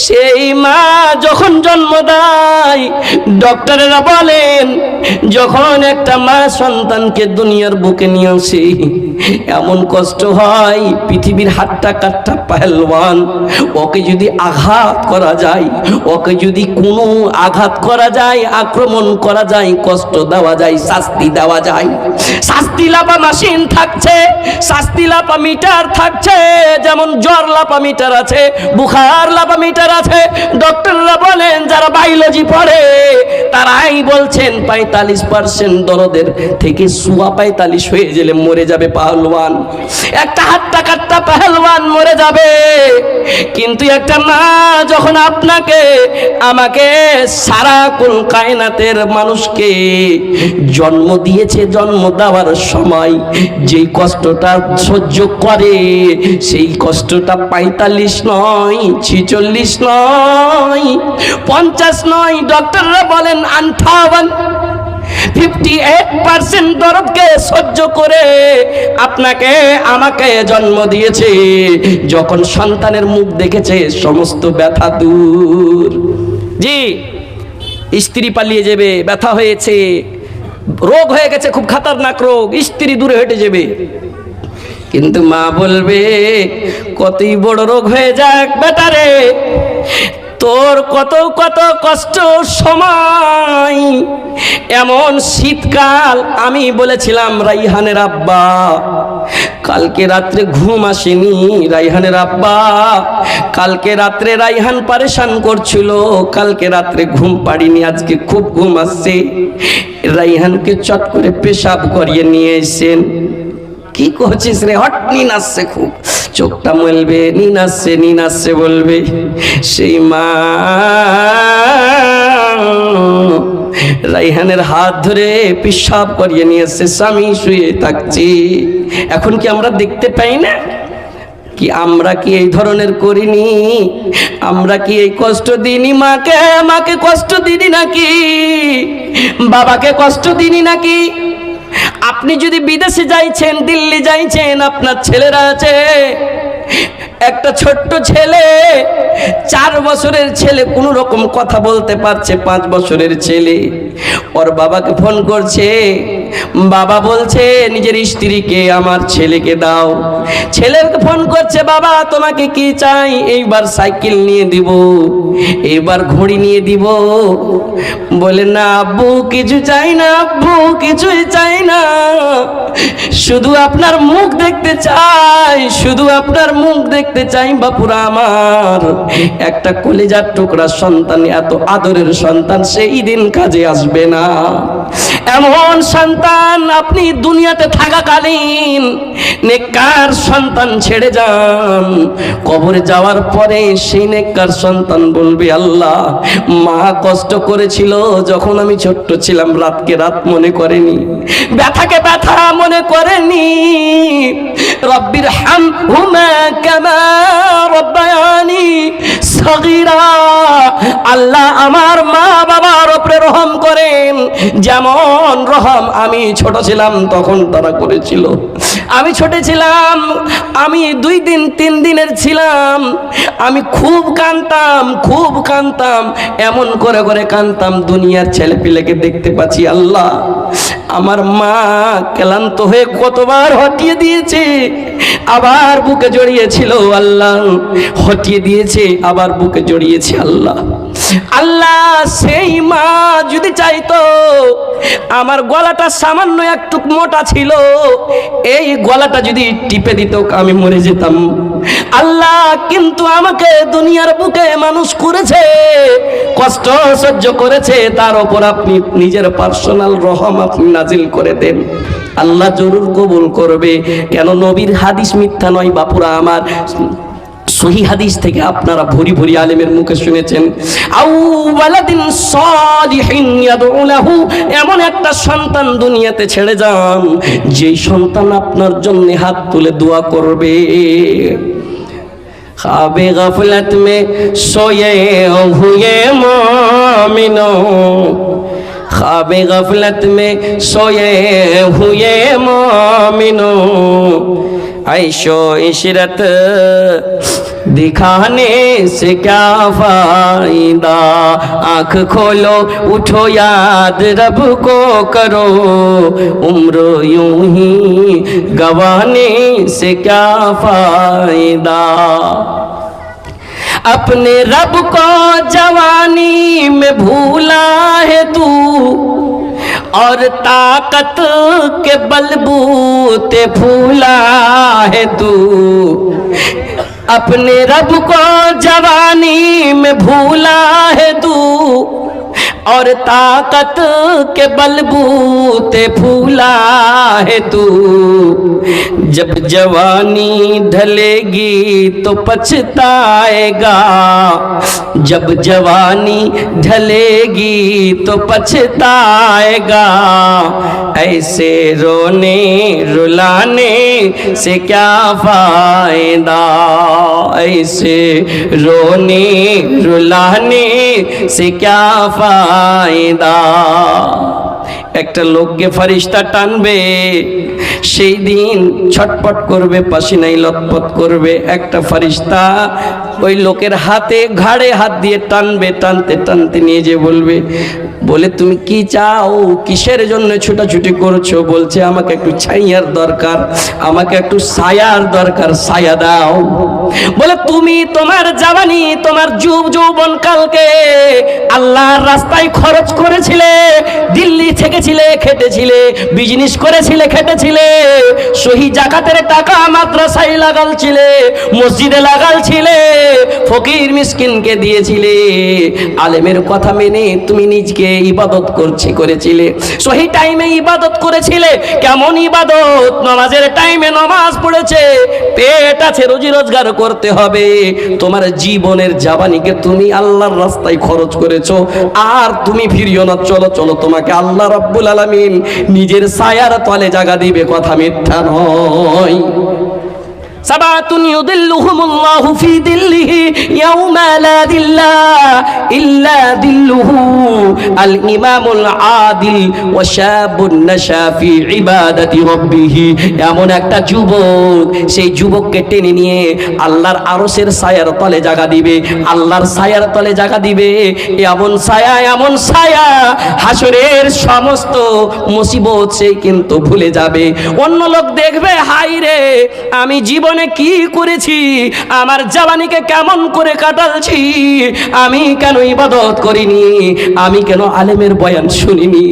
সেই মা যখন জন্ম দেয়, ডক্টরেরা বলেন যখন একটা মা সন্তানকে দুনিয়ার বুকে নিয়ে আসে, এমন কষ্ট হয় পৃথিবীর হাট্টা কাট্টা পেহলওয়ান। ওকে যদি আঘাত করা যায়, ওকে যদি কোনো আঘাত করা যায়, আক্রমণ করা যায়, কষ্ট দেওয়া যায়, শাস্তি দেওয়া যায়। শাস্তি লাপা মেশিন থাকছে, শাস্তি লাপা মিটার থাকছে। যেমন জ্বর লাপা মিটার আছে, বুখার লাপা মিটার আছে। ডক্টররা বলেন যারা বায়োলজি পড়ে তারাই বলছেন 45% দরদের থেকে 45 হয়ে গেলে মরে যাবে পাহলওয়ান। একটা হাট্টা কাট্টা পেহেলওয়ান মরে যাবে, কিন্তু একটা মা যখন আপনাকে আমাকে সারা কুল কায়নাতের মানুষকে জন্ম দিয়েছে, জন্ম দেওয়ার সময় যেই কষ্টটা সহ্য করে, সেই কষ্টটা 45 নয়, 46 নয়, 50 নয়, ডক্টররা বলেন 58% দরদকে সহ্য করে আপনাকে আমাকে জন্ম দিয়েছে। যখন সন্তানের মুখ দেখেছে সমস্ত ব্যথা দূর। জি, স্ত্রী পালিয়ে যাবে, ব্যথা হয়েছে, রোগ হয়ে গেছে, খুব খাতারনাক রোগ, স্ত্রী দূরে হেঁটে যাবে, কিন্তু মা বলবে কতই বড় রোগ হয়ে যাক বেটারে, তোর কত কত কষ্ট সময়। এমন শীতকাল আমি বলেছিলাম রাইহানের আব্বা কালকে রাত্রে ঘুম আসেনি, রাইহানের আব্বা কালকে রাত্রে রাইহান পারেশান করছিল, কালকে রাত্রে ঘুম পাড়িনি, আজকে খুব ঘুম আসছে। রাইহানকে চট করে পেশাব করিয়ে নিয়ে এসেছেন। কি করছিস রে? হট নিন আসছে, খুব চোখটা মেলবে, নিন আসছে বলবে। সেই মা রাইহানের হাত ধরে পেশাব করিয়ে নিয়ে এসছে, স্বামী শুয়ে থাকছি। এখন কি আমরা দেখতে পাই না? কি আমরা কি এই ধরনের করিনি? আমরা কি এই কষ্ট দিইনি মাকে কষ্ট দিইনি নাকি? বাবাকে কষ্ট দিইনি নাকি? আপনি যদি বিদেশে যাইছেন, দিল্লি যাইছেন, আপনার ছেলেরা আছে, একটা ছোট্ট ছেলে, 4 বছরের ছেলে কোনো রকম কথা বলতে পারছে, 5 বছরের ছেলে ওর বাবাকে ফোন করছে, বাবা বলছে নিজের স্ত্রীকে আমার ছেলেকে দাও। ছেলেকে ফোন করছে, বাবা তোমাকে কি চাই? এইবার সাইকেল নিয়ে দিব, এইবার ঘড়ি নিয়ে দিব। বলে না আব্বু কিছু চাই না, আব্বু কিছুই চাই না, শুধু আপনার মুখ দেখতে চাই, শুধু আপনার মুখ দেখতে চাই বাপুরা আমার। একটা কলিজার টুকরা সন্তান, এত আদরের সন্তান সেই দিন কাজে আসবে না। এমন সন্তান আপনি দুনিয়াতে থাকাকালীন নেককার সন্তান ছেড়ে যান, কবরে যাওয়ার পরে সেই নেককার সন্তান বলবে আল্লাহ মা কষ্ট করেছিল যখন আমি ছোট্ট ছিলাম, রাতকে রাত মনে করেনি, ব্যথাকে ব্যথা মনে করেনি। রব্বির হামহুমা কামা রব্বায়ানি সগীরা। আল্লাহ আমার মা বাবার উপরে রহম করেন যেমন রহম আমি ছোট ছিলাম তখন তারা করেছিল। আমি ছোট ছিলাম, আমি 2 দিন 3 দিনের ছিলাম, আমি খুব কাঁদতাম, এমন করে করে কাঁদতাম, দুনিয়ার ছেলে পিলেকে দেখতে পাচ্ছি। আল্লাহ আমার মা ক্লান্ত হয়ে কতবার হটিয়ে দিয়েছে, আবার বুকে জড়িয়েছিল, আল্লাহ হটিয়ে দিয়েছে, আবার বুকে জড়িয়েছে। আল্লাহ সেই মা যদি চাইতো, আমার গলাটা সামান্য একটু মোটা ছিল, এই গলাটা যদি টিপে দিত আমি মরে যেতাম। আল্লাহ কিন্তু আমাকে দুনিয়ার বুকে মানুষ করেছে, কষ্ট সহ্য করেছে, তার উপর আপনি নিজের পার্সোনাল রহম আপনি নাজিল করে দেন। আল্লাহ জরুর কবুল করবে। কেন? নবীর হাদিস মিথ্যা নয় বাপুরা আমার, সহি হাদিস থেকে আপনারা ভরি ভরি আলেমের মুখে শুনেছেন। আউ ওয়ালাদিন সালিহিন ইয়াদউ লাহু, এমন একটা সন্তান দুনিয়াতে ছেড়ে যান যেই সন্তান আপনার জন্য হাত তুলে দোয়া করবে। খাবে গফলত মে সোয়ে হুয়ে মুমিনো, খাবে গফলত মে সোয়ে হুয়ে মুমিনো, ऐशो इशरत दिखाने से क्या फायदा, आँख खोलो उठो याद रब को करो, उम्र यूं ही गवाने से क्या फायदा। अपने रब को जवानी में भूला है तू, और ताकत के बलबूते फूला है तू। अपने रब को जवानी में भूला है तू, और ताकत के बलबूते फूला है तू, जब जवानी ढलेगी तो पछताएगा, जब जवानी ढलेगी तो पछताएगा, ऐसे रोने रुलाने से क्या फायदा, ऐसे रोने रुलाने से क्या फायदा। একটা লোককে ফেরেশতা টানবে, সেই দিন ছটপট করবে, পাসিনাই লটপট করবে। একটা ফেরেশতা ওই লোকের হাতে ঘাড়ে হাত দিয়ে টানবে, টানতে টানতে নিয়ে যে বলবে, বলে তুমি কি চাও, কিসের জন্য ছুটাছুটি করছো? বলছে আমাকে একটু ছায়ার দরকার, আমাকে একটু ছায়ার দরকার, ছায়া দাও। বলে তুমি তোমার জাওয়ানি, তোমার যৌবন কালকে আল্লাহর রাস্তায় খরচ করেছিলে, দিল্লি থেকেছিলে, খেটেছিলে, বিজনেস করেছিলে, খেটেছিলে, সহি জাকাতের টাকা মাদ্রাসায় লাগালছিলে, মসজিদে লাগালছিলে, ফকির মিসকিনকে দিয়েছিলে, আলেমের কথা মেনে তুমি নিজকে ইবাদত করেছিলে, সহি টাইমে ইবাদত করেছিলে। কেমন ইবাদত? নামাজের টাইমে নামাজ পড়েছে, পেট আছে, রুজি রোজগার করতে হবে। তোমার জীবনের জাবানিকে তুমি আল্লাহর রাস্তায় খরচ করেছো, আর তুমি ফিরিও না। চলো চলো, তোমাকে আল্লাহ রাব্বুল আলামিন নিজের ছায়ার তলে জায়গা দিবে, কথা মিথ্যা নয়। সাবাতুন ইউদিল্লুহুমুল্লাহু ফি দিল্লিহি ইয়াওমা লা দিল্লা ইল্লা দিল্লুহু, আল ইমামুল আদিল ওয়া শাবুন নাশা ফি ইবাদাতি রাব্বিহি। এমন একটা যুবক, সেই যুবককে টেনে নিয়ে আল্লাহর আরশের ছায়ার তলে জায়গা দিবে, আল্লাহর ছায়ার তলে জায়গা দিবে। এমন ছায়া, এমন ছায়া, হাসরের সমস্ত মুসিবত সে কিন্তু ভুলে যাবে। অন্য লোক দেখবে, হাই রে আমি জীবনে কি করেছি, আমার জাওয়ানিকে কেমন করে কাটালছি, আমি কেন ইবাদত করিনি, আমি কেন আলেমের বয়ান শুনিনি।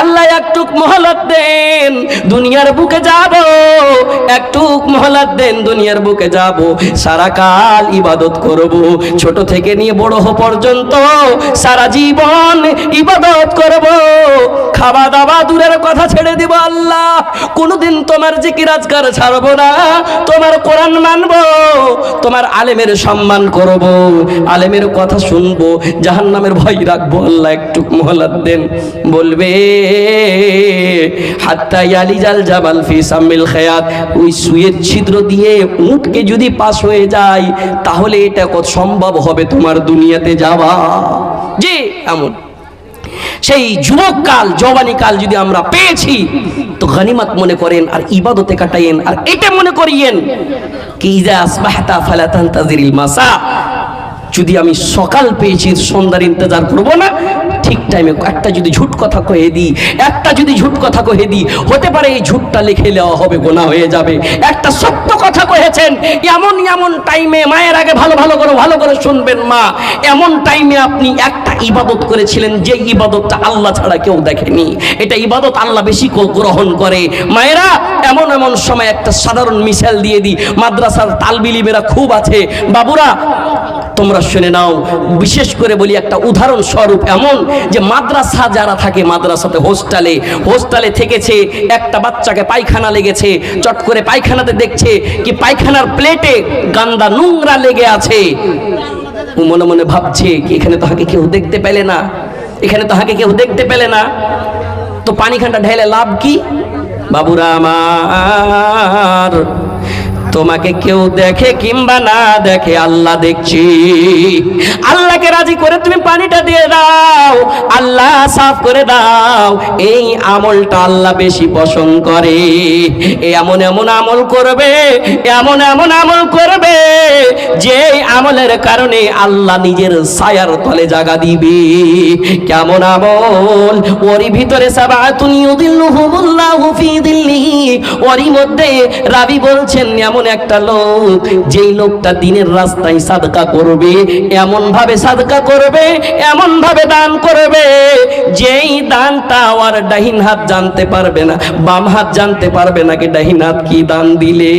আল্লাহ একটু মহলত দেন, দুনিয়ার বুকে যাব, একটু মহলত দেন, দুনিয়ার বুকে যাব, সারা কাল ইবাদত করব, ছোট থেকে নিয়ে বড় হওয়া পর্যন্ত সারা জীবন ইবাদত করব, খাওয়া দাওয়া দূরের কথা ছেড়ে দিব। আল্লাহ কোনোদিন তোমার জিকির আজকার ছাড়বো না, তোমার কোরআন মানবো, তোমার আলেমের সম্মান করব, আলেমের কথা শুনবো, জাহান্নামের ভয় রাখবো। আল্লাহ একটু মহলত দেন। বলবে হাত্তা ইয়ালিজাল জাবাল ফি সামিল খায়াত, ওই সুয়ের ছিদ্র দিয়ে উটকে যদি পাস হয়ে যায়, তাহলে এটা কত সম্ভব হবে তোমার দুনিয়াতে যাওয়া? জি, এমন সেই যুবককাল, জওয়ানিকাল যদি আমরা পেয়েছি, তো গনিমত মনে করেন আর ইবাদতে কাটাইয়েন, আর এটা মনে করিয়েন কি ইজা আসবাহতা ফালা তানতাজিরিল মাসা, যদি আমি সকাল পেয়েছি সন্ধ্যার ইন্তজার করব না। ঠিক টাইমে একটা যদি ঝুট কথা কয়ে দিই, একটা যদি ঝুট কথা কয়ে দিই, হতে পারে এই ঝুটটা লিখে নেওয়া হবে, গোনা হয়ে যাবে। একটা সত্য কথা কয়েছেন, এমন এমন টাইমে, মায়ের আগে ভালো করে শুনবেন মা, এমন টাইমে আপনি একটা ইবাদত করেছিলেন যে ইবাদতটা আল্লাহ ছাড়া কেউ দেখেনি, এটা ইবাদত আল্লাহ বেশি গ্রহণ করে। মায়েরা, এমন এমন সময় একটা সাধারণ মিসাল দিয়ে দিই, মাদ্রাসার তালবিলিমেরা খুব আছে, বাবুরা তোমরা শুনে নাও। বিশেষ করে বলি একটা উদাহরণ স্বরূপ, এমন যে মাদ্রাসা যারা থাকে, মাদ্রাসাতে হোস্টেলে থেকেছে, একটা বাচ্চাকে পায়খানা লেগেছে, চট করে পায়খানাতে দেখছে কি পায়খানার প্লেটে গান্দা নোংরা লেগে আছে, ও মনে মনে ভাবছে কি এখানে তাহাকে কেউ দেখতে পেলে না, এখানে তাহাকে কেউ দেখতে পেলে না, তো পানিখানটা ঢেলে লাভ কি? বাবুরা আমার, তোমাকে কেউ দেখে কিংবা না দেখে, আল্লাহ দেখছি। আল্লাহকে রাজি করে তুমি পানিটা দিয়ে দাও, আল্লাহ সাফ করে দাও, এই আমলটা আল্লাহ বেশি পছন্দ করে। এমন এমন আমল করবে, এমন এমন আমল করবে, যে আমলের কারণে আল্লাহ নিজের ছায়ার তলে জায়গা দিবে। কেমন আমল? ওরই ভিতরে সাবাতুন ইউদিল্লুহুমুল্লাহু ফি দিল্লিহি, ওরই মধ্যে রাবি বলছেন এমন এমন একটা লোক, যেই লোকটা দিনের রাস্তায় সাদকা করবে, এমন ভাবে সাদকা করবে, এমন ভাবে দান করবে, যেই দানটা আর ডাহিন হাত জানতে পারবে না, বাম হাত জানতে পারবে না কি ডাহিন হাত কি দান দিলে।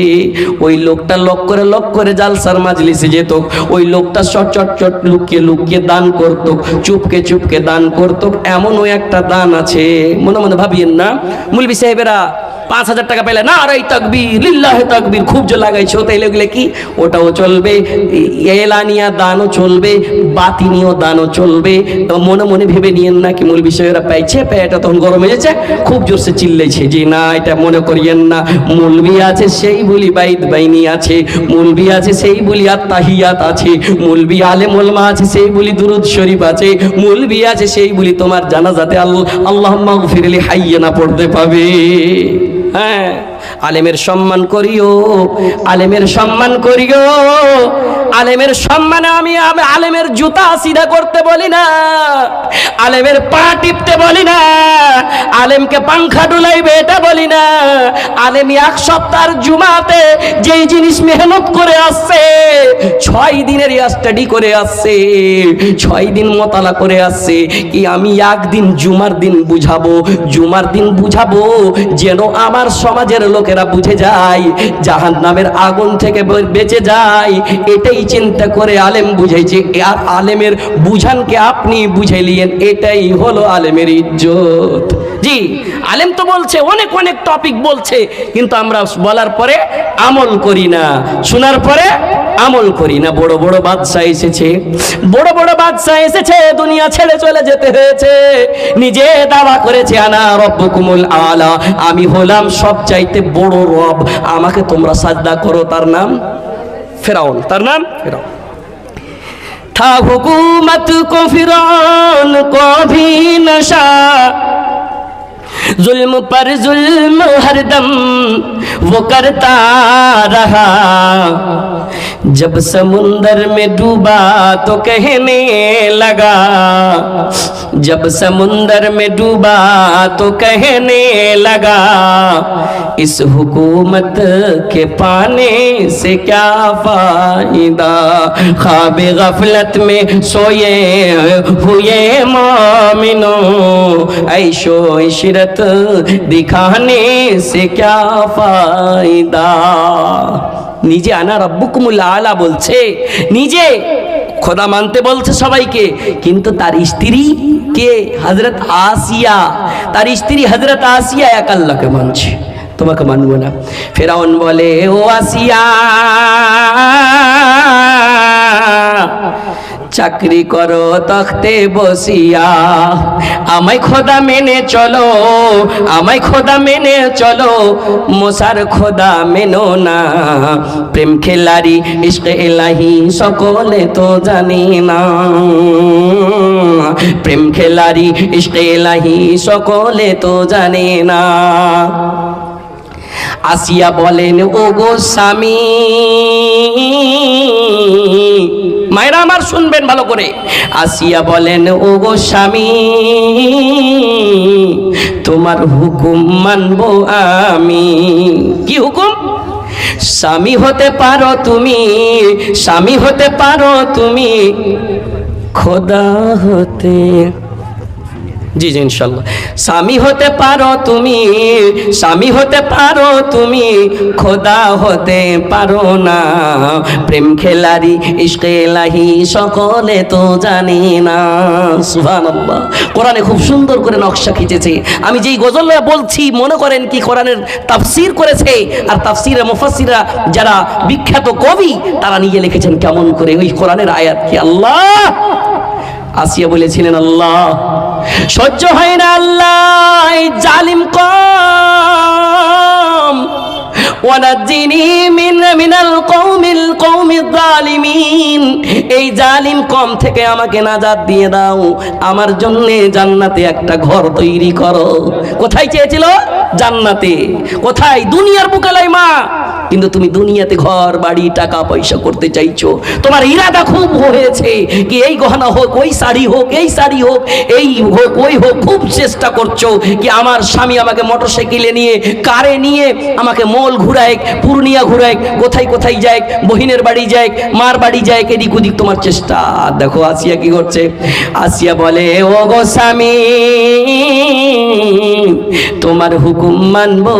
ওই লোকটা লক করে জালসার মাজলিসে যেত, ওই লোকটা চট লুকিয়ে লুকিয়ে দান করত, চুপকে দান করত। এমন ওই একটা দান আছে, মনে মনে ভাবিয়েন না মুলবি সাহেবেরা 5,000 টাকা পেলে না আরে তাকবীর লিল্লাহে তাকবীর খুব যে লাগাইছো, তাইলে ওগুলো কি? ওটাও চলবে, এলানিয়া দানও চলবে, বাতিনীয় দানও চলবে। মনে মনে ভেবে নিয়েন না কি মুলবি সাহেবেরা পাইছে, পেটা তখন গরম হয়ে যাচ্ছে, খুব জোরসে চিল্লাইছে। যে না, এটা মনে করিয়েন না। মুলবি আছে সেই বলি বাইত বাইনি আছে, মুলবি আছে সেই বলি আত্তাহিয়াত আছে, মুলবি আলেম উলামা আছে সেই বলি দুরুদ শরীফ আছে, মুলবি আছে সেই বলি তোমার জানাজাতে আল্লাহুম্মা গফিরলি হাইয়্যানা পড়তে পাবে। হ্যাঁ, আলেমের সম্মান করিও, আলেমের সম্মান করিও। আলেমের সম্মানে আমি আলেমের জুতা সিধা করতে বলি না, আলেমের পা টিপতে বলি না, আলেমকে পাংখা ডুলাইবে এটা বলি না। আলেম এক সপ্তাহের জুমাতে যেই জিনিস মেহনত করে আসছে, 6 দিনের স্টাডি করে আসছে, 6 দিন মোতালা করে আসছে, কি আমি একদিন জুমার দিন বুঝাবো যেন আমার সমাজের লোকেরা বুঝে যায়, জাহান্নামের আগুন থেকে বেঁচে যায়। এটাই চিন্তা করে আলেম বুঝাইছে। আর আলেমের বুঝানকে আপনি বুঝাইলেন, এটাই হলো আলেমের ইজ্জত। জি, আলেম তো বলছে অনেক টপিক বলছে, কিন্তু আমরা বলার পরে আমল করি না, শোনার পরে আমল করি না। বড় বড় বাদশা এসেছে, দুনিয়া ছেড়ে চলে যেতে হয়েছে, নিজে দাওয়া করেছে আনা রব্বুকুমুল আলা, আমি হলাম সবচাইতে বড় রব, আমাকে তোমরা সাজদা করো। তার নাম ফেরাউন, তার নাম ফেরাউন। था हुकूमत को फिरौन को भी नशा, जुल्म पर जुल्म हरदम वो करता रहा, जब समुंदर में डूबा तो कहने लगा, जब समुंदर में डूबा तो कहने लगा, इस हुकूमत के पाने से क्या फायदा, ख्वाब गफलत में सोए हुए मोमिनों, ऐशो इशरत दिखाने से क्या फायदा। নিজে আনা রব্বুকুমুল আলা বলছে, নিজে খোদা মানতে বলছে সবাইকে, কিন্তু তার স্ত্রী কে? হযরত আসিয়া, তার স্ত্রী হযরত আসিয়া এক আল্লাহকে মানছে, তোমাকে মানবো না। ফেরাউন বলে, ও আসিয়া চাকরি করো তখতে বসিয়া, আমায় খোদা মেনে চলো, আমায় খোদা মেনে চলো, মোসার খোদা মেনো না, প্রেম খেলারি ইশকে ইলাহি সকলে তো জানি না, প্রেম খেলারি ইশকে ইলাহি সকলে তো জানে না। আসিয়া বলেন, ও গো স্বামী, মায়েরা আমার শুনবেন ভালো করে। আসিয়া বলেন, ও গো স্বামী, তোমার হুকুম মানবো আমি। কি হুকুম? স্বামী হতে পারো তুমি, স্বামী হতে পারো তুমি, খোদা হতে, জি জি ইনশাল্লাহ, স্বামী হতে পারো তুমি, স্বামী হতে পারো তুমি, খোদা হতে পারো না, প্রেম খেলারি ইশকে ইলাহি সকলে তো জানে না। সুবহানাল্লাহ, কোরআনে খুব সুন্দর করে নকশা খিঁচেছে। আমি যেই গজল বলছি মনে করেন কি কোরআনের তাফসীর করেছে, আর তাফসীরে মুফাসসিররা যারা বিখ্যাত কবি তারা নিজে লিখেছেন কেমন করে ওই কোরআনের আয়াত কি। আল্লাহ, আসিয়া বলেছিলেন, আল্লাহ সহ্য হয় না, আল্লাহ জালিম কম, ওয়ানাজিনি মিনাল কওমিল যালিমিন, এই জালিম কম থেকে আমাকে নাজাত দিয়ে দাও, আমার জন্য জান্নাতে একটা ঘর তৈরি করো। কোথায় চেয়েছিল? জান্নাতে। কোথায়? দুনিয়ার বুকে লাই মা, কিন্তু তুমি দুনিয়াতে ঘর বাড়ি টাকা পয়সা করতে চাইছো। তোমার ইরাদা খুব হয়েছে কি এই গহনা হোক, ওই শাড়ি হোক, এই শাড়ি হোক, এই হোক, ওই হোক, খুব চেষ্টা করছো কি আমার স্বামী আমাকে মোটরসাইকেলে নিয়ে, কারে নিয়ে আমাকে মল ঘুরায়, পূর্ণিয়া ঘুরায়, কোথায় কোথায় যায়, বহিনের বাড়ি যায়, মার বাড়ি যায়, এদিক ওদিক তোমার চেষ্টা। দেখো আসিয়া কি করছে। আসিয়া বলে, ও গো স্বামী, তোমার হুকুম মানবো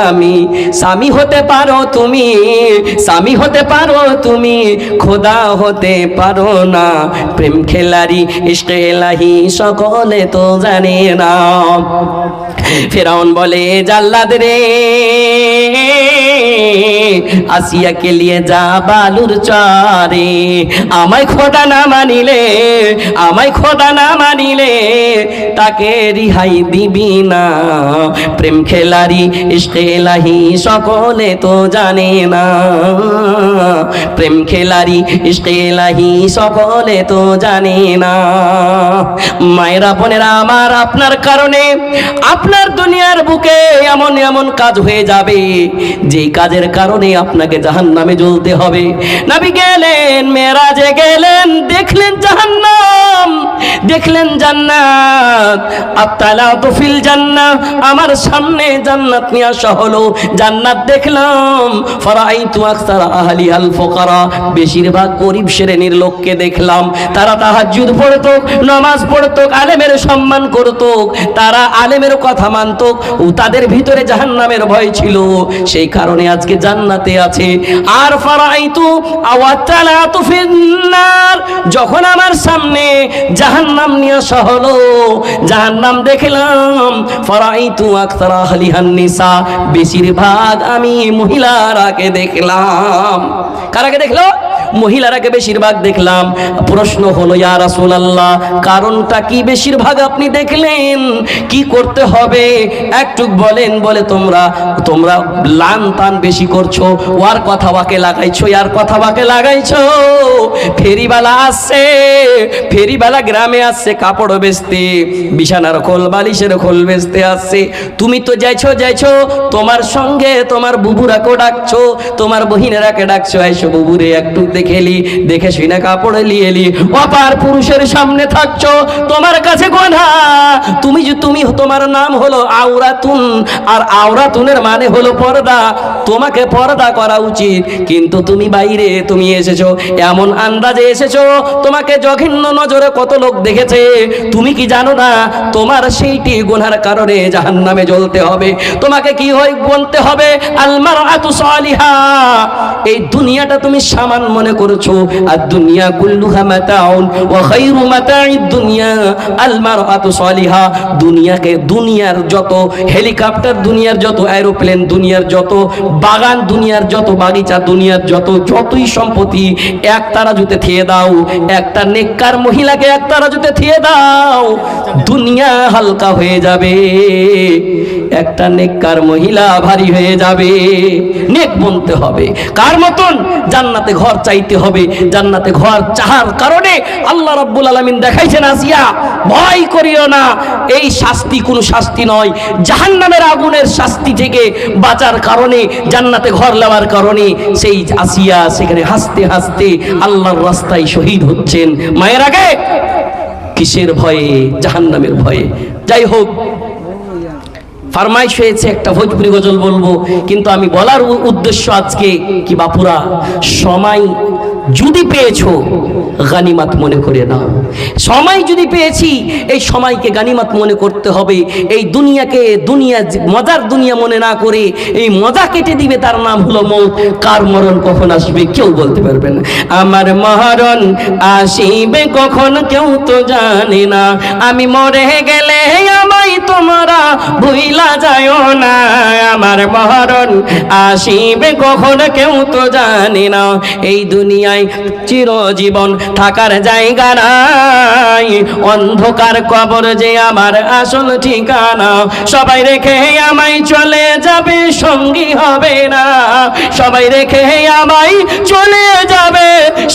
আমি। স্বামী হতে পারো তুমি, স্বামী হতে পারো তুমি, খোদা হতে পারো না। প্রেম খেলারি ইশকে ইলাহি সকলে তো জানে না। ফেরাউন বলে, জাল্লাদ রে, আসিয়াকে লিয়ে যা বালুর চরে। আমায় খোদা না মানিলে, আমায় খোদা না মানিলে তাকে রিহাই দিবি না। প্রেম খেলারি ইশকে ইলাহি সকলে তো জানে না। প্রেম খেলারি ইশকে ইলাহি সকলে তো জানে না। মায়েরা বোনেরা আমার, আপনার কারণে আপনার দুনিয়ার বুকে এমন এমন কাজ হয়ে যাবে যে কাজের কারণে আপনাকে জাহান্নামে জ্বলতে হবে। নবী গেলেন মেরাজে, গেলেন, দেখলেন জাহান্নাম, দেখলেন জান্নাত। আত্তালাতু ফিল জান্নাহ, আমার সামনে জান্নাত নিয়ে আসা হলো, জান্নাত দেখলাম। ফারাইতু আকসারা আহলিহাল ফুকারা, বেশিরভাগ গরিব শ্রেণীর লোককে দেখলাম। তারা তাহাজ্জুদ পড়তো, নামাজ পড়তো, আলেমের সম্মান করতো, তারা আলেমের কথা মানতো, ও তাদের ভিতরে জাহান্নামের ভয় ছিল, সেই কারণে আজকে জান্নাতে আছে। আর ফারাইতু আওয়াতালাতু ফিন্নার, যখন আমার সামনে জাহান্নাম নিয়ে আসা হলো, জাহান্নাম দেখলাম। ফারাইতু আকসারা আহলিহান নিসা, বেশিরভাগ আমি মহিলারাকে দেখলাম। কারাকে দেখলো? মহিলারাকে বেশিরভাগ দেখলাম। প্রশ্ন হলো, ইয়া রাসূলুল্লাহ, কারণটা কি বেশিরভাগ আপনি দেখলেন? কি করতে হবে একটু বলেন। বলে, তোমরা লান টান বেশি করছো, ওর কথা বাকে লাগাইছো, ইয়ার কথা বাকে লাগাইছো। ফেরিবালা আসছে, ফেরিবালা গ্রামে আসছে কাপড় বেচতে, বিছানার খোল বালিশের খোল বেচতে আসছে। তুমি তো যাইছো, তোমার সঙ্গে তোমার বুবুরাকেও ডাকছো, তোমার বহিনেরাকে ডাকছো, আইসো বুবুরে একটু দেখেলি, দেখে শুনে কাপড় লিয়েলি। অপার পুরুষের সামনে থাকছো, তোমার কাছে গোনা। তুমি তোমার নাম হলো আওরাতুন, আর আওরাতুনের মানে হলো পর্দা। তোমাকে পর্দা করা উচিত, কিন্তু তুমি বাইরে, তুমি এসেছো এমন আন্দাজে এসেছো, তোমাকে জঘন্য নজরে কত লোক দেখেছে। তুমি কি জানো না তোমার সেইটি গুনার কারণে জাহান্নামে জ্বলতে হবে? তোমাকে কি বলতে হবে? আল মারআতু সালিহা, এই দুনিয়াটা তুমি সামান মনে করছো, আর দুনিয়া কুল্লুহা মাতাউন ওয়া খায়রু মাতাইদ দুনিয়া আল মারআতু সালিহা। দুনিয়ার যত হেলিকপ্টার, দুনিয়ার যত এরোপ্লেন, দুনিয়ার যত বাগান, দুনিয়ার যত বাগিচা, দুনিয়ার যতই সম্পত্তি এক তারাজুতে থিয়ে দাও, একটা নেককার মহিলাকে এক তারাজুতে থিয়ে দাও, দুনিয়া হালকা হয়ে যাবে, একটা নেককার মহিলা ভারী হয়ে যাবে। নেক বনতে হবে। কার মতন? জান্নাতে ঘর চাইতে হবে। জান্নাতে ঘর চাহার কারণে আল্লাহ রাব্বুল আলামিন দেখাইছেন, আসিয়া ভয় করিও না, এই শাস্তি কোনো শাস্তি নয়, জাহান্নামের আগুনের শাস্তি থেকে বাঁচার কারণে, জান্নাতে ঘর নেওয়ার কারণে সেই আসিয়া সেখানে হাসতে হাসতে আল্লাহর রাস্তায় শহীদ হচ্ছেন। মায়ের আগে কিসের ভয়ে? জাহান্নামের ভয়ে। যাই হোক, ফরমাইশ হয়েছে একটা ভোজপুরি গজল বলবো, কিন্তু আমি বলার উদ্দেশ্য আজকে কি, বাপুরা, সময় যদি পেয়েছো গানিমাত মনে করে নাও। সময় যদি পেয়েছি, এই সময়কে গানিমাত মনে করতে হবে। এই দুনিয়াকে মজার দুনিয়া মনে না করে এই মজা কেটে দিবে, তার নাম হলো মৌত। কার মরণ কখন আসবে কেউ বলতে পারবে না। আমার মরণ আসিবে কখন কেউ তো জানে না, আমি মরে গেলে আমায় তোমরা ভুইলা যায়ও না। আমার মরণ আসিবে কখন কেউ তো জানে না, এই দুনিয়ায় চিরজীবন থাকার জায়গা নাই, অন্ধকার কবর যে আমার আসল ঠিকানা। সবাই রেখে আমায় চলে যাবে, সঙ্গী হবে না, সবাই রেখে আমায় চলে যাবে,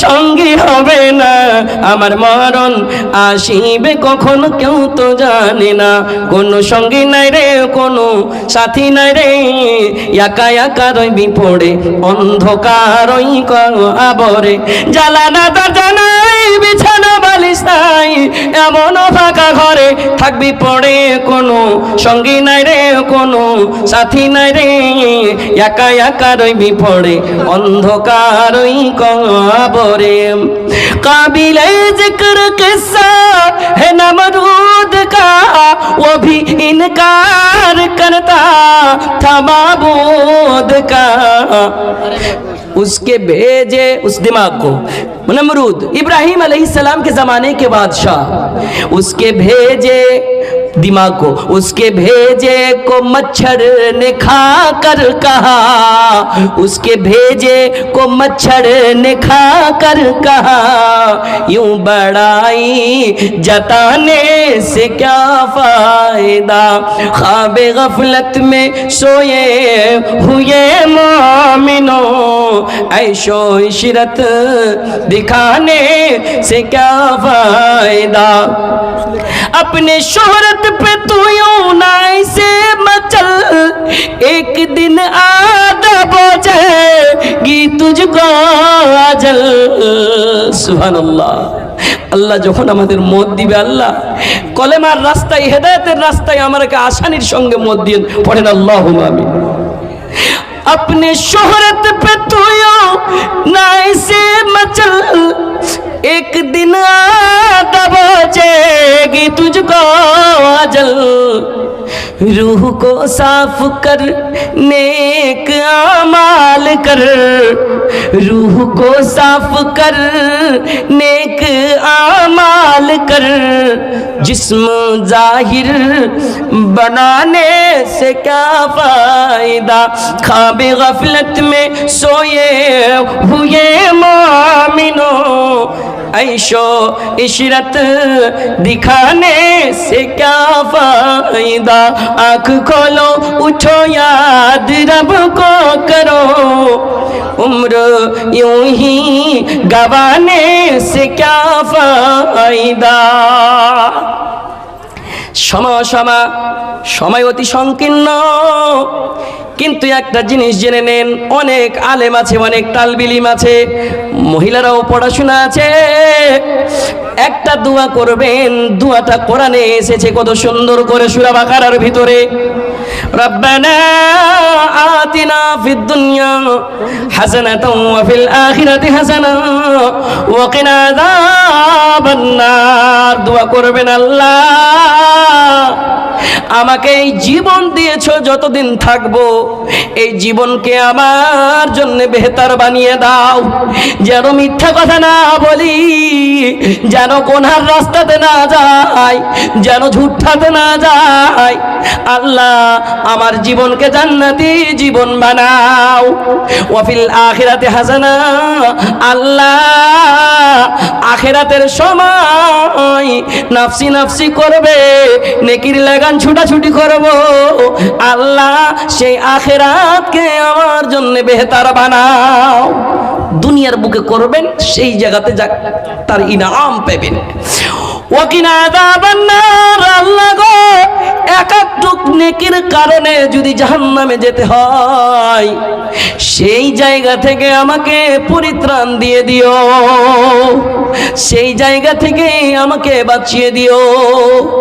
সঙ্গী হবে না। আমার মরণ আসিবে কখন কেউ তো জানে না, কোনো সঙ্গী নাই রে, কোনো সাথী নাই রে, একা একা রইবি পড়ে অন্ধকার ওই আবরে। জ্বালানা তার জানাই বিছানা বালি পারিস নাই, এমন ফাঁকা ঘরে থাকবি পড়ে, কোনো সঙ্গী নাই রে, কোনো সাথী নাই রে, একা একা রইবি পড়ে অন্ধকার ওই কবরে। काबिले जिक्र किस्सा है नमरूद का, वो भी इनकार करता था माबूद का। उसके भेजे उस दिमाग को, नमरूद इब्राहिम अलैहिस्सलाम के जमाने के बादशाह, उसके भेजे दिमाग को, उसके भेजे को मच्छर ने खा कर कहा, उसके भेजे को मच्छर ने खा कर कहा, यूं बड़ाई जताने से क्या फायदा, ख्वाबे गफलत में सोए हुए मोमिनो, ऐशो इशरत दिखाने से क्या फायदा। अपने शोहरत पे तू यूं ना ऐसे मचल, एक दिन आदब हो जाएगी तुझको अजल। सुभानाल्लाह। আল্লাহ যখন আমাদের মত দিবে, আল্লাহ কলেমার রাস্তায়, হেদায়েতের রাস্তায় আমাদেরকে আসানির সঙ্গে মত দিয়ে পড়েন আল্লাহুম্মা আমিন। अपने शोहरत पे तू यूं ना ऐसे मचल, एक दिन आदब बचेगी तुझको अजल। रूह को साफ कर, नेक आमाल कर, रूह को साफ कर, नेक आमाल कर, जिस्म जाहिर बनाने से क्या फायदा, ख्वाबे गफलत में सोए हुए मोमिनो, ऐशो इशरत दिखाने से क्या फायदा, आँख खोलो उठो याद रब को करो, उम्र यूं ही गवाने से क्या फायदा। সময় অতি সংকীর্ণ, কিন্তু একটা জিনিস জেনে নেন, অনেক আলেম আছে, অনেক তালবিলিম আছে, মহিলারাও পড়াশোনা আছে। একটা দোয়া করবেন, দোয়াটা কোরআনে এসেছে কত সুন্দর করে, সূরা বাকারার ভিতরে, রব্বানা আতিনা ফিদ দুনিয়া হাসানাতাও ওয়া ফিল আখিরাতি হাসানাতাও ওয়া কিনা আযাবান নার। দোয়া করবেন, আল্লাহ আমাকে এই জীবন দিয়েছো, যতদিন থাকবো এই জীবনকে আমার জন্য বেহতর বানিয়ে দাও, যেন মিথ্যা কথা না বলি, যেন গুনার রাস্তাতে না যাই, যেন ঝুঠাতে না যাই। আল্লাহ আমার জীবনকে জান্নাতি জীবন বানাও। ওয়া ফিল আখিরাতি হাসানা, আল্লাহ আখিরাতের সময় নাফসি নাফসি করবে, নেকির লাগান ছুটাছুটি করব, আল্লাহ সেই আখিরাতকে আমার জন্য বেহতর বানাও। দুনিয়ার বুকে করবেন, সেই জায়গাতে যা তার ইনাম পাবেন। ওয়াকিনা আযাবান নার, আল্লাহ গো একাটুক নেকির কারণে যদি জাহান্নামে যেতে হয়, সেই জায়গা থেকে আমাকে পরিত্রাণ দিয়ে দিও, সেই জায়গা থেকে আমাকে বাঁচিয়ে দিও।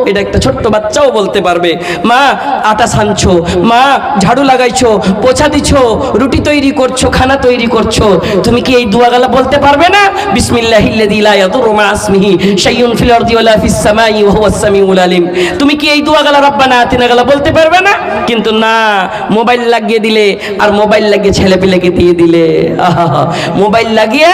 এটা একটা ছোট্ট বাচ্চাও বলতে পারবে। মা আটা ছানছো, মা ঝাড়ু লাগাইছো, পোছা দিছো, রুটি তৈরি করছো, খানা তৈরি করছো, তুমি কি এই দোয়াগুলো বলতে পারবে না? বিসমিল্লাহিল্লাযী লা ইয়াদুররু মা ইসমিহি শাইউন ফিল আরদি ওয়ালা ফিস সামাই ওয়া হুয়াস সামিউল আলিম। তুমি কি এই দোয়াগুলো রব্বানা আতিনা গুলো বলতে পারবে না? কিন্তু না, মোবাইল লাগিয়ে দিলে, আর মোবাইল লাগিয়ে ছেলেপিলেকে দিয়ে দিলে, আহা মোবাইল লাগিয়ে